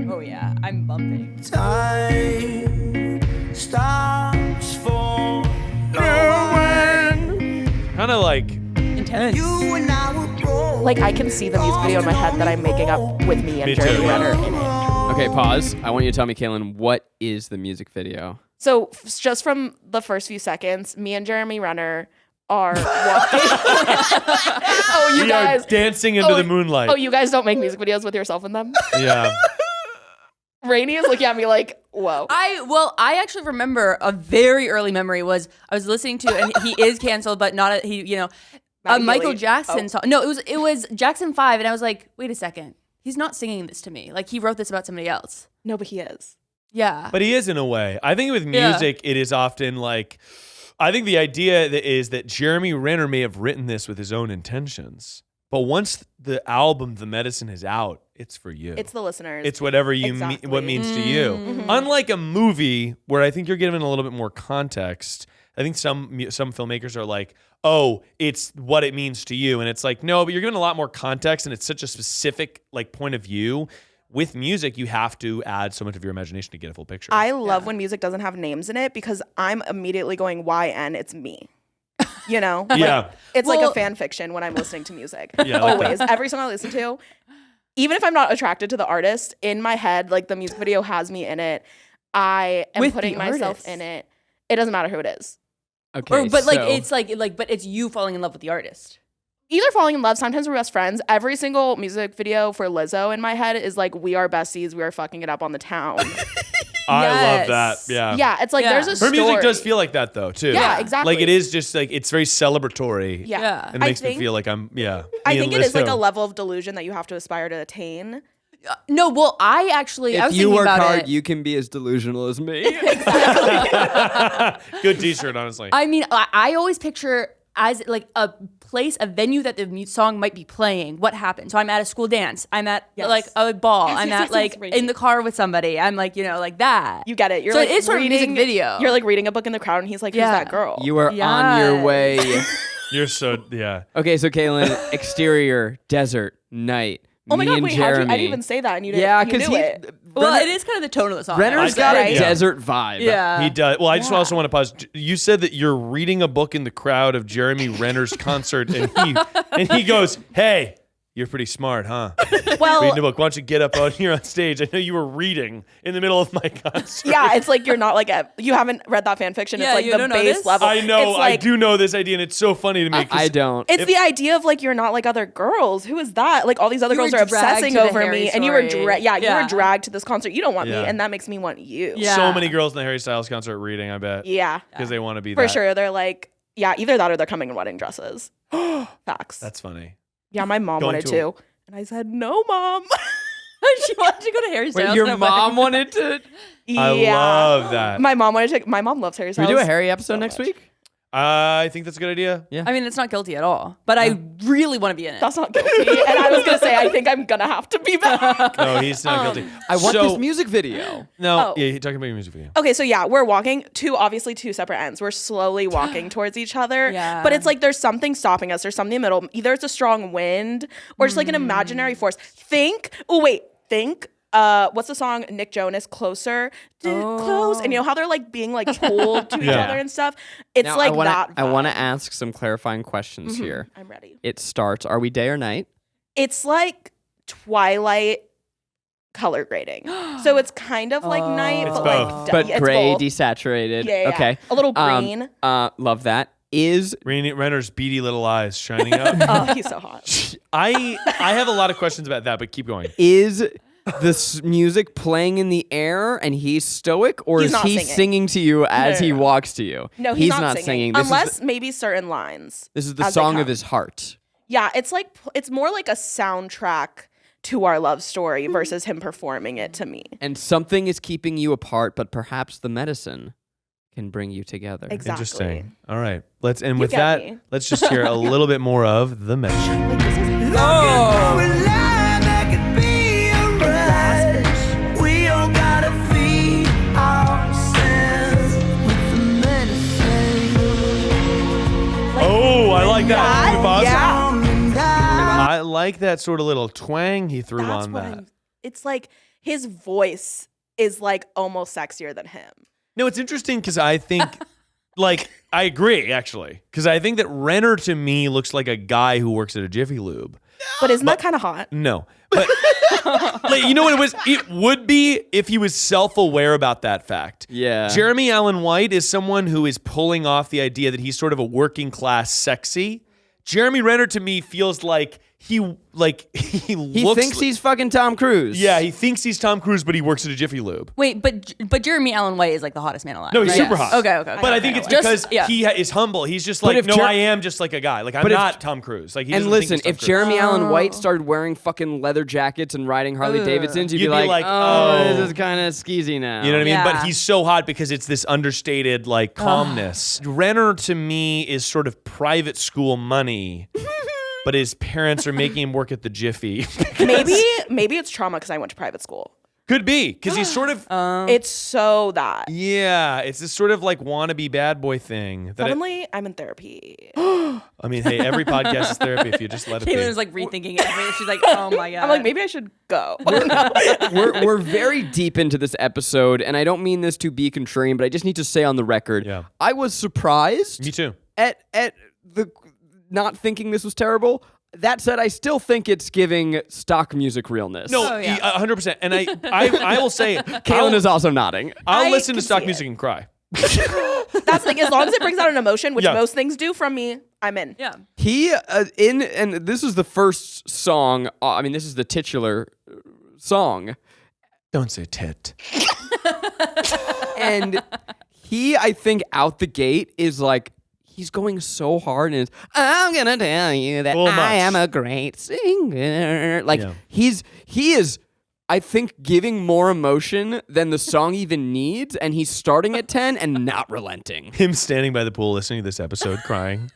Oh yeah, I'm bumping. Time stops for no one. Kind of like Intense. You and I were broke. Like I can see the music video in my head that I'm making up with me and Me Jeremy too. Renner in it. Okay, pause. I want you to tell me, Kailyn, what is the music video? So just from the first few seconds, me and Jeremy Renner are walking. Oh, you we are guys. dancing into the moonlight. Oh, you guys don't make music videos with yourself in them? Yeah. Rainie is looking at me like, whoa. I actually remember a very early memory was I was listening to, and he is canceled, but not a Maggie Michael Healy. Jackson song. No, it was Jackson 5, and I was like, wait a second, he's not singing this to me. Like he wrote this about somebody else. No, but he is. Yeah, But he is in a way. I think with music, it is often like, I think the idea is that Jeremy Renner may have written this with his own intentions. But once the album, The Medicine, is out, it's for you. It's the listeners. It's whatever you Exactly. what means to you. Unlike a movie where I think you're given a little bit more context. I think some filmmakers are like, oh, it's what it means to you. And it's like, no, but you're given a lot more context and it's such a specific like point of view. With music, you have to add so much of your imagination to get a full picture. I love when music doesn't have names in it because I'm immediately going, YN, it's me. You know? Yeah. It's like Well- a fan fiction when I'm listening to music. Yeah, I like Always. Every song I listen to, even if I'm not attracted to the artist, in my head, like the music video has me in it. I am With putting the myself artist. in it. It doesn't matter who it is. Okay, But like so- it's like but it's you falling in love with the artist. Either falling in love, sometimes we're best friends. Every single music video for Lizzo in my head is like, we are besties, we are fucking it up on the town. I love Yes. that. Yeah. Yeah, it's like Yeah. there's a Her story. music does feel like that though, too. Yeah, exactly. Like it is just like it's very celebratory. Yeah. Yeah. And it makes me feel like I'm I me think and it is like Lizzo. a level of delusion that you have to aspire to attain. No, well, I actually I if was you thinking work about hard, it. you can be as delusional as me. Good t-shirt, honestly. I mean, I always picture as like a place, a venue that the song might be playing. What happened? So I'm at a school dance. I'm at Yes. like a ball. Yes, I'm yes, at yes, like yes, Rainie. in the car with somebody. I'm like, you know, like that. You get it. You're So like it is sort of a music reading- video. You're like reading a book in the crowd, and he's like, "Who's Yeah. that girl?" You are on your Yes. way. You're so Okay, so Kailyn, exterior, desert, night. Oh my me god! and Wait, Jeremy. I didn't even say that, and you didn't. Yeah, you because knew he. it. Well, Renner- it is kind of the tone of the song. Renner's I got get a it. desert vibe. Yeah. He does. Well, I just Yeah. also want to pause. You said that you're reading a book in the crowd of Jeremy Renner's concert, and he goes, "Hey, you're pretty smart, huh? Well, Reading a book. Why don't you get up out here on stage? I know you were reading in the middle of my concert." yeah, it's like you're not like you haven't read that fan fiction. Yeah, It's like you the don't know base this? level. I know. It's I like, do know this idea, and it's so funny to me. 'cause I don't. It's the idea of like you're not like other girls. Who is that? Like all these other You girls were are dragged obsessing to the over Harry me, and you were story. you Yeah. were dragged to this concert. You don't want Yeah. me, and that makes me want you. Yeah. So many girls in the Harry Styles concert reading. I bet. Yeah, Because they want to be for that. sure. They're like, yeah, either that or they're coming in wedding dresses. Facts. That's funny. Yeah, my mom Going wanted to a- to, and I said no, mom. She wanted to go to Harry Styles. Wait, your no mom wedding. wanted to. I love that. My mom wanted to. My mom loves Harry Can Styles. we do a Harry episode so next much. week? I think that's a good idea. Yeah. I mean, it's not guilty at all, but I really want to be in it. That's not guilty. And I was gonna say, I think I'm gonna have to be back. No, he's not guilty. I want So- this music video. No, Oh. yeah, you're talking about your music video. Okay, so yeah, we're walking obviously two separate ends. We're slowly walking towards each other. Yeah. But it's like there's something stopping us. There's something in the middle. Either it's a strong wind or just like an imaginary force. Think, what's the song? Nick Jonas, Closer. Close. And you know how they're like being like pulled to each Yeah. other and stuff? It's Now, like I wanna, that. I want to vibe. ask some clarifying questions here. I'm ready. It starts. Are we day or night? It's like Twilight color grading. So it's kind of like night, It's but both. like But it's gray, both. desaturated. Yeah, yeah, yeah. Okay. A little green. Love that. Is Rainie Renner's beady little eyes shining up. Oh, he's so hot. I have a lot of questions about that, but keep going. this music playing in the air and he's stoic, or He's is not he singing. singing to you as no, he no. walks to you? No, he's not singing. unless maybe certain lines. This is the as they song of come. his heart. Yeah, it's more like a soundtrack to our love story versus him performing it to me. And something is keeping you apart, but perhaps the medicine can bring you together. Exactly. Interesting. All right. Let's with get that, me. let's just hear a little bit more of the medicine. Oh, I like that. Can we pause? I like that sort of little twang he threw That's on what that. it's like his voice is like almost sexier than him. No, it's interesting because I think, like, I agree actually, because I think that Renner to me looks like a guy who works at a Jiffy Lube. But isn't that kind of hot? No, but like, you know what it was? It would be if he was self-aware about that fact. Yeah. Jeremy Allen White is someone who is pulling off the idea that he's sort of a working class sexy. Jeremy Renner to me feels like he He looks thinks he's fucking Tom Cruise. yeah, he thinks he's Tom Cruise, but he works at a Jiffy Lube. Wait, but Jeremy Allen White is like the hottest man alive. No, he's right? super Yes. hot. Okay. But I think it's Just- because yeah. he is humble. He's just But like, if no, Jer- I am just like a guy. Like, I'm But if- not Tom Cruise. Like, he And doesn't think listen, he's Tom if Cruise. Jeremy Allen White started wearing fucking leather jackets and riding Harley Davidsons, you'd You'd be be like, like, oh, oh. this is kind of skeezy now. You know what I mean? Yeah. But he's so hot because it's this understated, like, calmness. Renner, to me, is sort of private school money, but his parents are making him work at the Jiffy. Maybe it's trauma because I went to private school. Could be, because he's sort of, It's so that. yeah, it's this sort of, like, wannabe bad boy thing. That Suddenly, I'm in therapy. I mean, hey, every podcast is therapy if you just let it Kailyn be. was like rethinking it. She's like, oh my god. I'm like, maybe I should go. we're very deep into this episode, and I don't mean this to be contrarian, but I just need to say on the record, Yeah. I was surprised Me too. at not thinking this was terrible. That said, I still think it's giving stock music realness. No, Oh, yeah. 100%. And I will say, Kailyn is also nodding. I'll I listen to can stock see music and cry. That's like, as long as it brings out an emotion, which Yeah. most things do from me, I'm in. Yeah. He and this is the first song. I mean, this is the titular song, Don't say tit. and he, I think, out the gate is like he's going so hard, and it's, I'm gonna tell you that Well, I much. am a great singer. Like Yeah. he is. I think giving more emotion than the song even needs, and he's starting at 10 and not relenting. Him standing by the pool listening to this episode crying.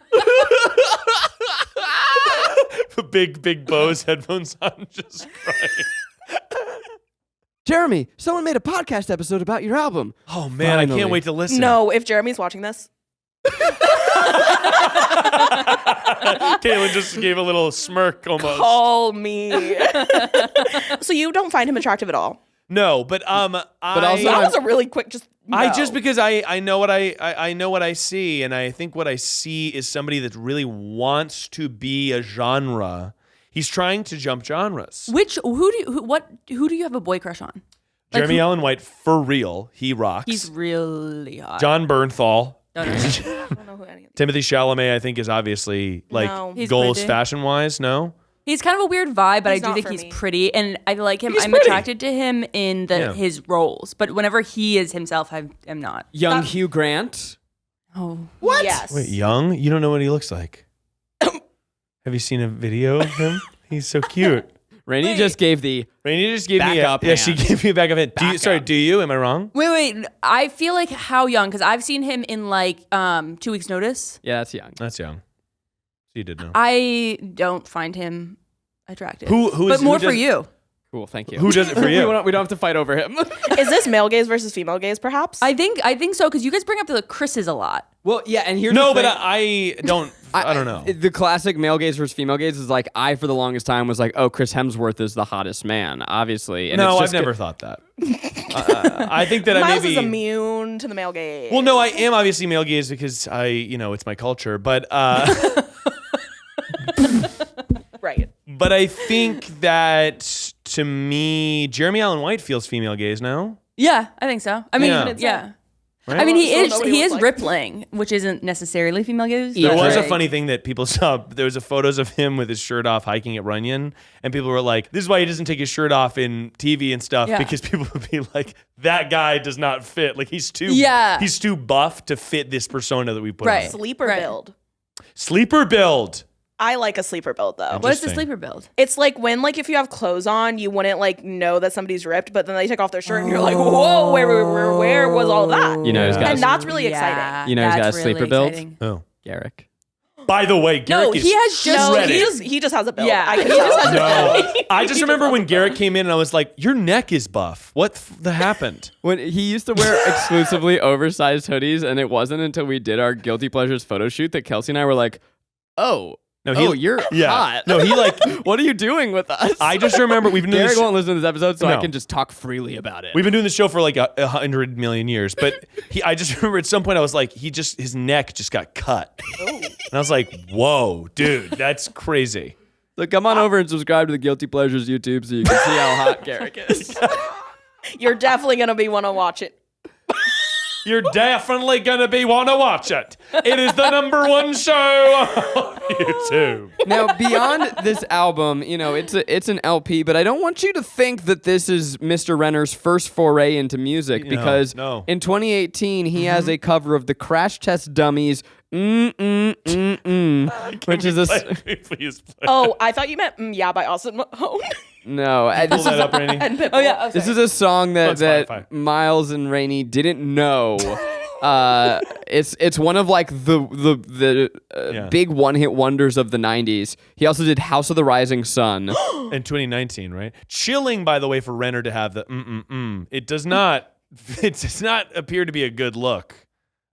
big Bose headphones on, just crying. Jeremy, someone made a podcast episode about your album. Oh man, I Finally. can't wait to listen. No, if Jeremy's watching this, Kailyn just gave a little smirk almost. call me. So you don't find him attractive at all? No, but also That was a really quick just. I no. just because I know what I know what I see, and I think what I see is somebody that really wants to be a genre. He's trying to jump genres. Who do you have a boy crush on? Jeremy Allen White, for real, he rocks. He's really hot. John Bernthal. Don't know. I don't know who any of Timothy Chalamet, I think, is obviously like No. He's goals pretty. fashion wise. No, He's kind of a weird vibe, but He's I do not think for he's me. pretty, and I like him. He's I'm pretty. attracted to him in Yeah. his roles, but whenever he is himself, I'm not. Young Hugh Grant. Oh, What? Yes. wait, young? You don't know what he looks like. Have you seen a video of him? He's so cute. Rainie just gave the Rainie just gave me Back a up yeah. She hand. gave me a back up hand. Back up. Do you? Am I wrong? wait. I feel like how young? Because I've seen him in like 2 weeks' notice. yeah, that's young. That's young. So you did know. I don't find him attractive. Who But is- more who for does- you. Cool, thank you. Who does it for you? we don't have to fight over him. Is this male gaze versus female gaze, perhaps? I think so because you guys bring up the Chris's a lot. Well, yeah, and here's No, the but thing. I don't. I don't know. The classic male gaze versus female gaze is like I for the longest time was like, oh, Chris Hemsworth is the hottest man, obviously. And No, it's I've just never thought that. I think that I Miles maybe. is immune to the male gaze. Well, no, I am obviously male gaze because it's my culture. But right. but I think that to me, Jeremy Allen White feels female gaze now. Yeah, I think so. I mean, Yeah. yeah. Right? I mean, he So is nobody he was is like- rippling, which isn't necessarily female gaze. There but- was a Right. funny thing that people saw. There was a photos of him with his shirt off hiking at Runyon, and people were like, "This is why he doesn't take his shirt off in TV and stuff," Yeah. because people would be like, "That guy does not fit. Like he's too he's too buff to fit this persona that we put Right. on." Sleeper Right. build. Sleeper build. I like a sleeper build though. What is the Interesting. sleeper build? It's like when if you have clothes on, you wouldn't know that somebody's ripped, but then they take off their shirt and you're like, whoa, where was all that? You know, he's got And a, that's really exciting. You know he's got a that's really sleeper build? exciting. Oh, Garrick. by the way, Garrick No, is he has just No, shredded. he just has a build. Yeah, I can he just tell. has a No, I just remember when Garrick came in and I was like, "Your neck is buff. What the happened?" When he used to wear exclusively oversized hoodies, and it wasn't until we did our Guilty Pleasures photo shoot that Kelsey and I were like, oh, No, you're yeah. hot. No, he what are you doing with us? I just remember we've been doing Garrick this. won't listen to this episode, so I No. can just talk freely about it. We've been doing this show for like 100 million years, but I just remember at some point I was like, his neck just got cut, and I was like, "Whoa, dude, that's crazy." So come on over and subscribe to the Guilty Pleasures YouTube so you can see how hot Garrick is. You're definitely gonna want to watch it. You're definitely gonna want to watch it. It is the #1 show on YouTube. Now, beyond this album, it's an LP, but I don't want you to think that this is Mr. Renner's first foray into music because no. in 2018 he has a cover of the Crash Test Dummies, which is a Please play. Oh, I thought you meant Yeah by Austin Mahone. no. Pull that up, Rainie. And Pitbull. Oh yeah. This is a song On that Spotify. Miles and Rainie didn't know. It's one of like the Yeah. big one-hit wonders of the 90s. He also did House of the Rising Sun. In 2019, right? Chilling, by the way, for Renner to have the It does not. It does not appear to be a good look.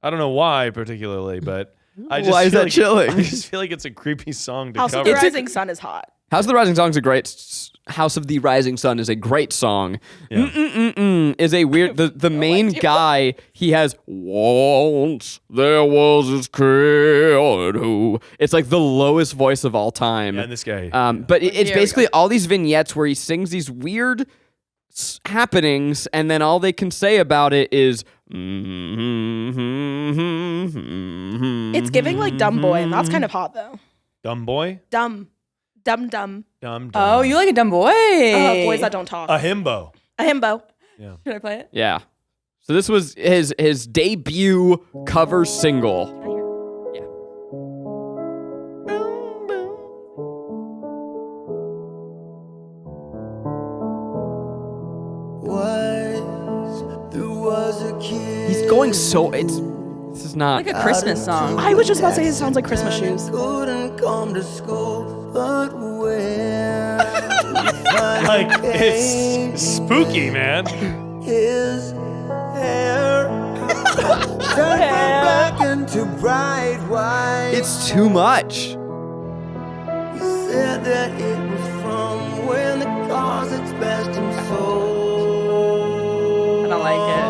I don't know why particularly, but I just Why is feel that like, chilling? I just feel like it's a creepy song to House of cover. the Rising Sun is hot. House of the Rising Sun is a great. House of the Rising Sun is a great song. Is a weird. The main guy, he has once there was this kid who. It's like the lowest voice of all time. And this guy. But it's basically all these vignettes where he sings these weird happenings, and then all they can say about it is. It's giving like Dumb Boy, and that's kind of hot though. Dumb boy? Dumb. Dumb. Oh, you like a dumb boy? Boys that don't talk. A himbo. A himbo. Yeah. Should I play it? Yeah. So this was his debut cover single. There was a kid. He's going so this is not Like a Christmas song. I was just about to say it sounds like Christmas shoes. Couldn't come to school, but where? Like, it's spooky, man. His hair turned black into bright white. it's too much. He said that it was from when the closet's best and so. I don't like it.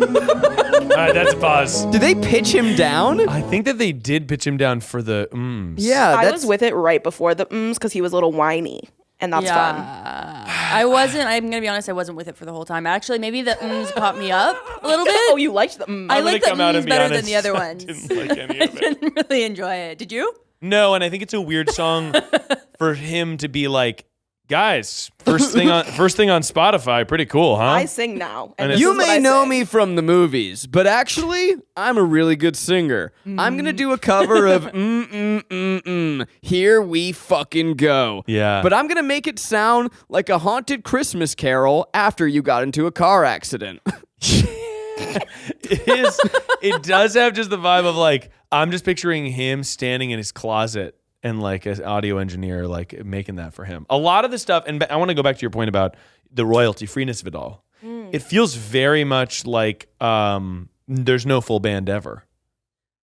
All right, that's a pause. Did they pitch him down? I think that they did pitch him down for the ums. Yeah, I was with it right before the because he was a little whiny, and that's fun. I wasn't. I'm gonna be honest. I wasn't with it for the whole time. Actually, maybe the caught me up a little bit. Oh, you liked the I I'm like the gonna come out and be better than honest, the other I ones. didn't like any I of it. didn't really enjoy it. Did you? No, and I think it's a weird song for him to be like, guys, first thing on Spotify, pretty cool, huh? I sing now. And this You is what may I know sing. me from the movies, but actually, I'm a really good singer. I'm gonna do a cover of Here We Fucking Go. Yeah. But I'm gonna make it sound like a haunted Christmas carol after you got into a car accident. It does have just the vibe of like, I'm just picturing him standing in his closet and like an audio engineer like making that for him. A lot of the stuff, and I want to go back to your point about the royalty freeness of it all. It feels very much like there's no full band ever.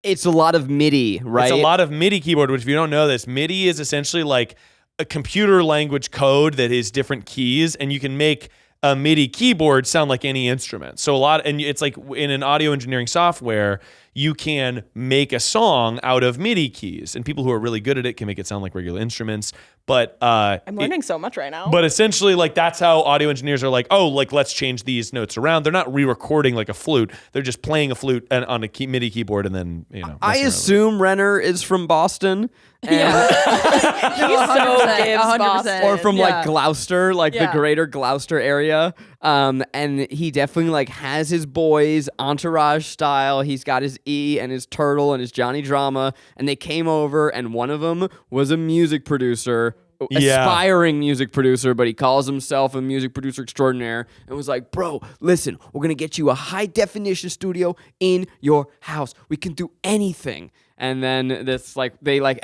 It's a lot of MIDI, right? It's a lot of MIDI keyboard, which if you don't know this, MIDI is essentially like a computer language code that is different keys, and you can make a MIDI keyboard sound like any instrument. So and it's like in an audio engineering software, you can make a song out of MIDI keys, and people who are really good at it can make it sound like regular instruments. But I'm learning so much right now. But essentially, like that's how audio engineers are like, oh, like let's change these notes around. They're not re-recording like a flute. They're just playing a flute on a MIDI keyboard, and then I assume Renner is from Boston. Yeah. He's so 100%, gives 100%. Boston. Or from like Gloucester, like the Yeah. greater Gloucester area. And he definitely like has his boys Entourage style. He's got his E and his Turtle and his Johnny Drama. And they came over, and one of them was a music producer, aspiring music producer, but he calls himself a music producer extraordinaire, and was like, bro, listen, we're going to get you a high definition studio in your house. We can do anything. And then and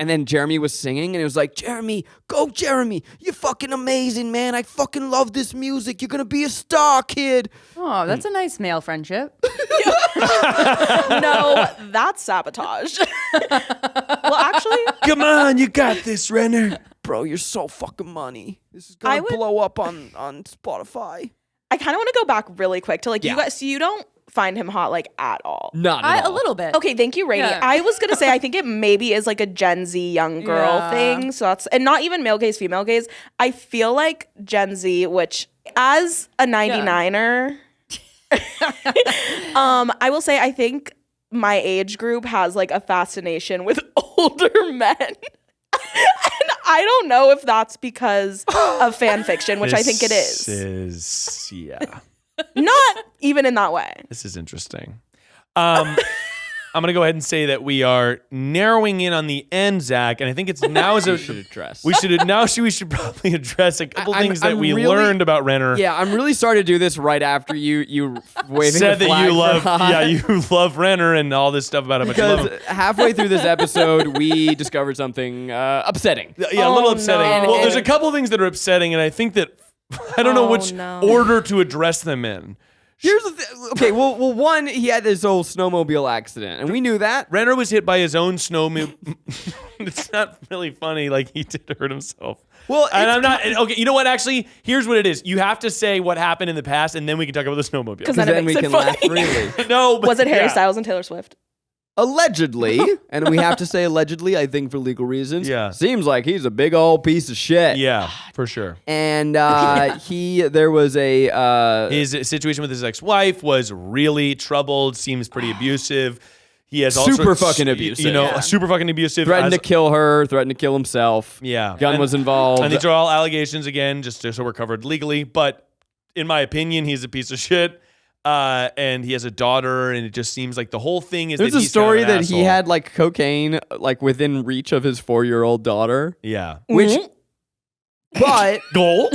then Jeremy was singing, and it was like, Jeremy, go Jeremy, you're fucking amazing, man. I fucking love this music. You're gonna be a star, kid. Oh, that's a nice male friendship. No, that's sabotage. Well, actually, come on, you got this, Renner. Bro, you're so fucking money. This is gonna I would- blow up on Spotify. I kind of want to go back really quick to like you guys. So you don't find him hot like at all. Not at all. A little bit. Okay, thank you, Rainie. Yeah. I was gonna say I think it maybe is like a Gen Z young girl Yeah. thing. So that's and not even male gaze, female gaze. I feel like Gen Z, which as a 99er, I will say I think my age group has like a fascination with older men. And I don't know if that's because of fan fiction, which I think it is. This is, yeah. Not even in that way. This is interesting. I'm going to go ahead and say that we are narrowing in on the end, Zach, and I think it's now is a should address. we should probably address a couple things that I'm we really- learned about Renner. Yeah, I'm really sorry to do this right after you waving Said the that flag you for love, hot. you love Renner and all this stuff about how much you love Because him. halfway through this episode, we discovered something upsetting. Yeah, a little Oh, upsetting. no. Well, there's a couple things that are upsetting, and I think that I don't know Oh, which no. order to address them in. Here's the thing. Okay, well, one, he had this old snowmobile accident, and we knew that. Renner was hit by his own snowmobile. It's not really funny. Like, he did hurt himself. Well, and I'm not. Okay, you know what? Actually, here's what it is. You have to say what happened in the past, and then we can talk about the snowmobile. Because then we it makes can it laugh funny. freely. No, but Was it Harry Styles and Taylor Swift? Allegedly, and we have to say allegedly, I think, for legal reasons. Yeah. Seems like he's a big old piece of shit. Yeah, for sure. And there was a His situation with his ex-wife was really troubled. Seems pretty abusive. He has all Super sorts- fucking abusive. You know, Yeah. super fucking abusive. threatened to kill her, threatened to kill himself. Yeah, Gun was involved. And these are all allegations again, just so we're covered legally. But in my opinion, he's a piece of shit. And he has a daughter, and it just seems like the whole thing is. There's that a he's kind of story an that asshole. he had like cocaine like within reach of his 4-year-old daughter. Yeah. Which, but Goal.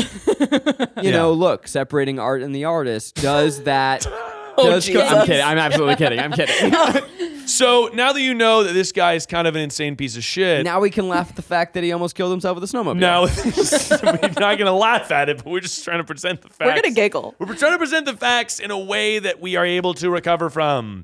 you know, look, separating art and the artist does that. I'm Jesus. kidding. I'm absolutely kidding. I'm kidding. So now that you know that this guy is kind of an insane piece of shit. Now we can laugh at the fact that he almost killed himself with a snowmobile. Now, we're not going to laugh at it, but we're just trying to present the facts. We're going to giggle. We're trying to present the facts in a way that we are able to recover from.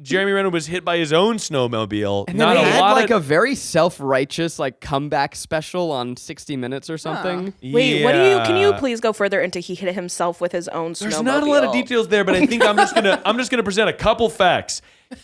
Jeremy Renner was hit by his own snowmobile. And Not then he a had lot like of, a very self-righteous like comeback special on 60 Minutes or something. Wait, what do you? Can you Yeah. please go further into he hit himself with his own snowmobile? There's not a lot of details there, but I think I'm just gonna present a couple facts.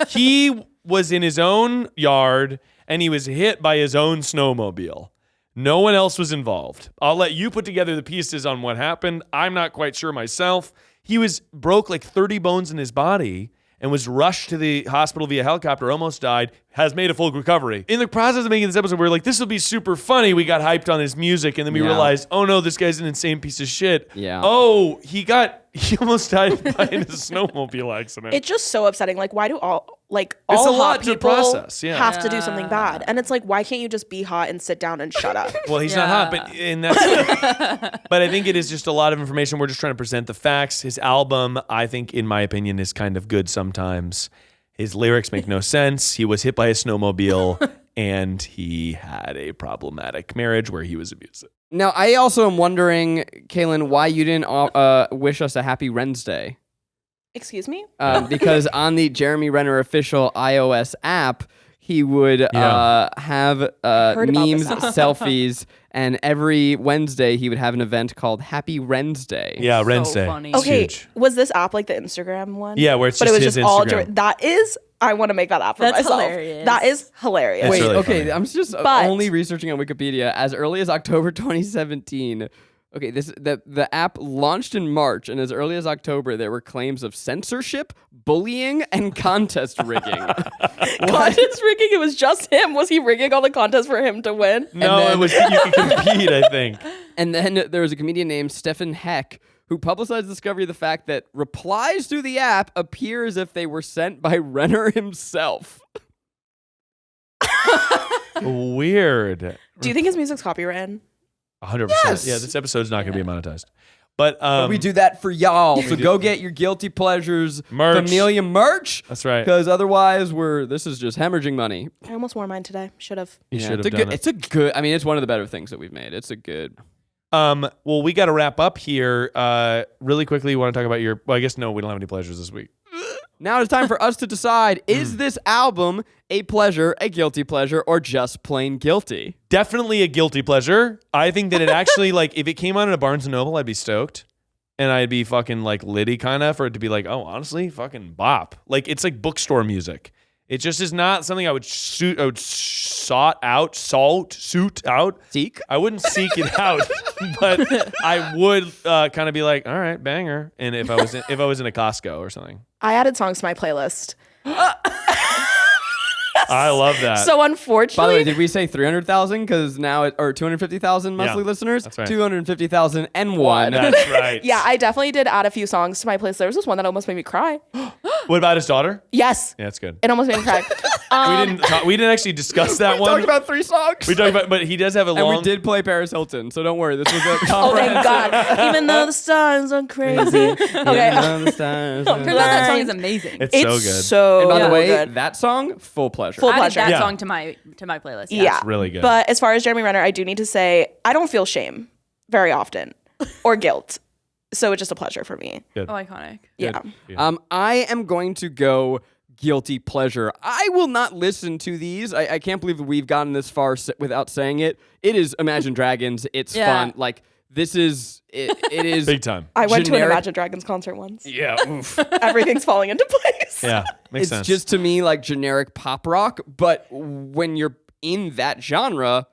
He was in his own yard and he was hit by his own snowmobile. No one else was involved. I'll let you put together the pieces on what happened. I'm not quite sure myself. He broke like 30 bones in his body and was rushed to the hospital via helicopter, almost died, has made a full recovery. In the process of making this episode, we were like, this will be super funny. We got hyped on his music, and then we Yeah. realized, oh no, this guy's an insane piece of shit. Yeah. Oh, he almost died by in a snowmobile accident. It's just so upsetting. Like, why do all It's all a lot hot to people process, yeah. have to do something bad? And it's like, why can't you just be hot and sit down and shut up? Well, he's not hot, but I think it is just a lot of information. We're just trying to present the facts. His album, I think, in my opinion, is kind of good sometimes. His lyrics make no sense. He was hit by a snowmobile, and he had a problematic marriage where he was abusive. Now, I also am wondering, Kailyn, why you didn't wish us a happy Wednesday. Excuse me? Because on the Jeremy Renner official iOS app, he would have heard about memes, this. selfies, and every Wednesday he would have an event called Happy Wednesday. Yeah, So Wednesday. funny. Okay, huge. was this app like the Instagram one? Yeah, where it's but just it was his just all Instagram. that is. I want to make that app for That's myself. hilarious. That is hilarious. It's Wait, really okay, funny. I'm just But- only researching on Wikipedia. As early as October 2017, okay, the app launched in March, and as early as October, there were claims of censorship, bullying, and contest rigging. Contest rigging. It was just him. Was he rigging all the contests for him to win? No, then- it was you could compete, I think. And then there was a comedian named Stefan Heck who publicized the discovery of the fact that replies through the app appear as if they were sent by Renner himself. Weird. Do you think his music's copyrighted? 100%. Yes. Yeah, this episode's not going to be monetized. But We do that for y'all. So go get your Guilty Pleasures Merch. Familia merch. That's right. Because otherwise, this is just hemorrhaging money. I almost wore mine today. Should have. You Yeah, should it's have a done good, it. It's a good. I mean, it's one of the better things that we've made. It's a good. Well, we got to wrap up here. Really quickly, you want to talk about your... Well, I guess no, we don't have any pleasures this week. Now it's time for us to decide: is this album a pleasure, a guilty pleasure, or just plain guilty? Definitely a guilty pleasure. I think that it actually, like, if it came out in a Barnes & Noble, I'd be stoked. And I'd be fucking, like, litty kind of for it to be like, oh, honestly, fucking bop. Like, it's like bookstore music. It just is not something I would suit out. Seek. I wouldn't seek it out, but I would kind of be like, all right, banger. And if I was in a Costco or something, I added songs to my playlist. I love that. So unfortunately, By the way, did we say 300,000? Because now or 250,000 monthly Yeah, listeners? that's right. 250,001. That's right. yeah, I definitely did add a few songs to my playlist. There was this one that almost made me cry. What about his daughter? Yes, Yeah, that's good. it almost made me cry. We didn't actually discuss that one. Talked about 3 songs. We talked about, but he does have a and long. we did play Paris Hilton, so don't worry. This was a Oh, thank comprehensive. God. Even though the stars are crazy. Okay. Turns out that song is amazing. It's It's so good. so And by the way, good. that song, full pleasure. Full I added pleasure. that Yeah. song to my playlist. Yeah. It's really good. But as far as Jeremy Renner, I do need to say I don't feel shame very often or guilt. So it's just a pleasure for me. Oh, iconic. Yeah. I am going to go guilty pleasure. I will not listen to these. I can't believe that we've gotten this far without saying it. It is Imagine Dragons. It's fun. Like, this is, it is Big time. I went to an generic- Imagine Dragons concert once. Yeah. Oof. Everything's falling into place. Yeah. Makes It's sense. just to me like generic pop rock, but when you're in that genre,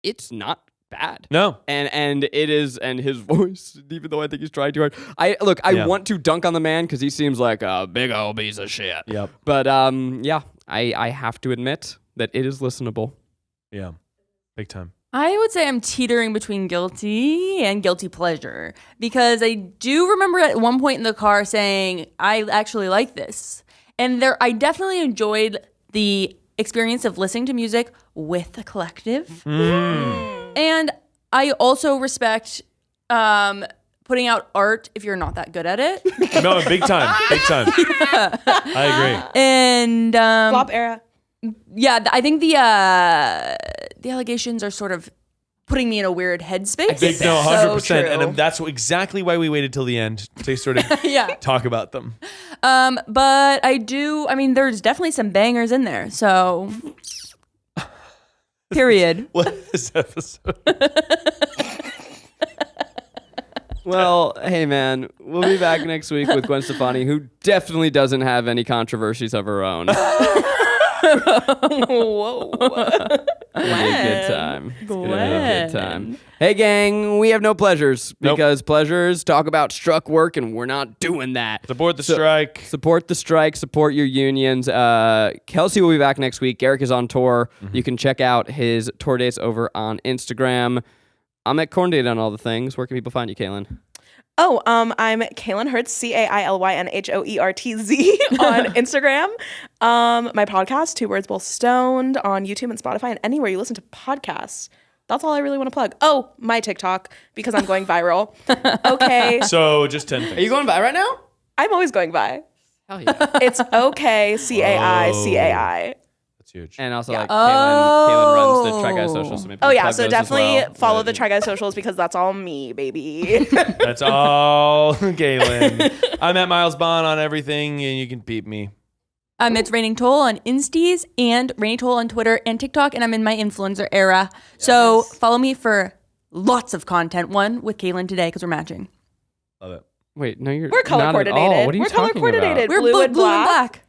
it's not bad. No. And it is, and his voice, even though I think he's trying too hard. I want to dunk on the man because he seems like a big old piece of shit. Yep. But I have to admit that it is listenable. Yeah. Big time. I would say I'm teetering between guilty and guilty pleasure because I do remember at one point in the car saying, I actually like this. And I definitely enjoyed the experience of listening to music with a collective. And I also respect putting out art if you're not that good at it. No, big time. Big time. I agree. And Flop era. yeah, I think the allegations are sort of putting me in a weird headspace. No, 100%. So true. And that's exactly why we waited till the end to sort of Yeah. talk about them. But there's definitely some bangers in there. So, period. What is this episode? Well, hey man, we'll be back next week with Gwen Stefani, who definitely doesn't have any controversies of her own. Whoa. It'll be a good time. It's gonna be a good time. Hey gang, we have no pleasures because pleasures talk about struck work and we're not doing that. Support the strike. Support the strike, support your unions. Kelsey will be back next week. Garrick is on tour. You can check out his tour dates over on Instagram. I'm at Corndate on all the things. Where can people find you, Kailyn? Oh, I'm Kailyn Hertz, CailynHoertz on Instagram. My podcast, 2 Words Both Stoned, on YouTube and Spotify and anywhere you listen to podcasts. That's all I really want to plug. Oh, my TikTok, because I'm going viral. Okay. So just 10 things. Are you going by right now? I'm always going by. Hell yeah. It's okay, CAI. That's huge. And also, like, Kailyn runs the Try Guys socials. So maybe Oh, yeah. plug So those as definitely well. follow the Try Guys socials because that's all me, baby. That's all, Kailyn. I'm at Miles Bond on everything, and you can peep me. It's Raining Toll on Insties and Raining Toll on Twitter and TikTok, and I'm in my influencer era. So follow me for lots of content. One with Kailyn today because we're matching. Love it. Wait, no, you're We're color not at all. coordinated. What are you We're color talking coordinated. We're Blue and blue and black. black.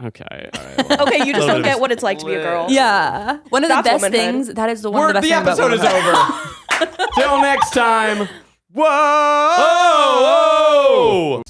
Okay, all right. Well, Okay, you just Love don't it. get what it's like to be a girl. Yeah. One of the That's best womanhood. things, that is the one of the best the things about episode is womanhood. over. Till next time. Whoa! Oh!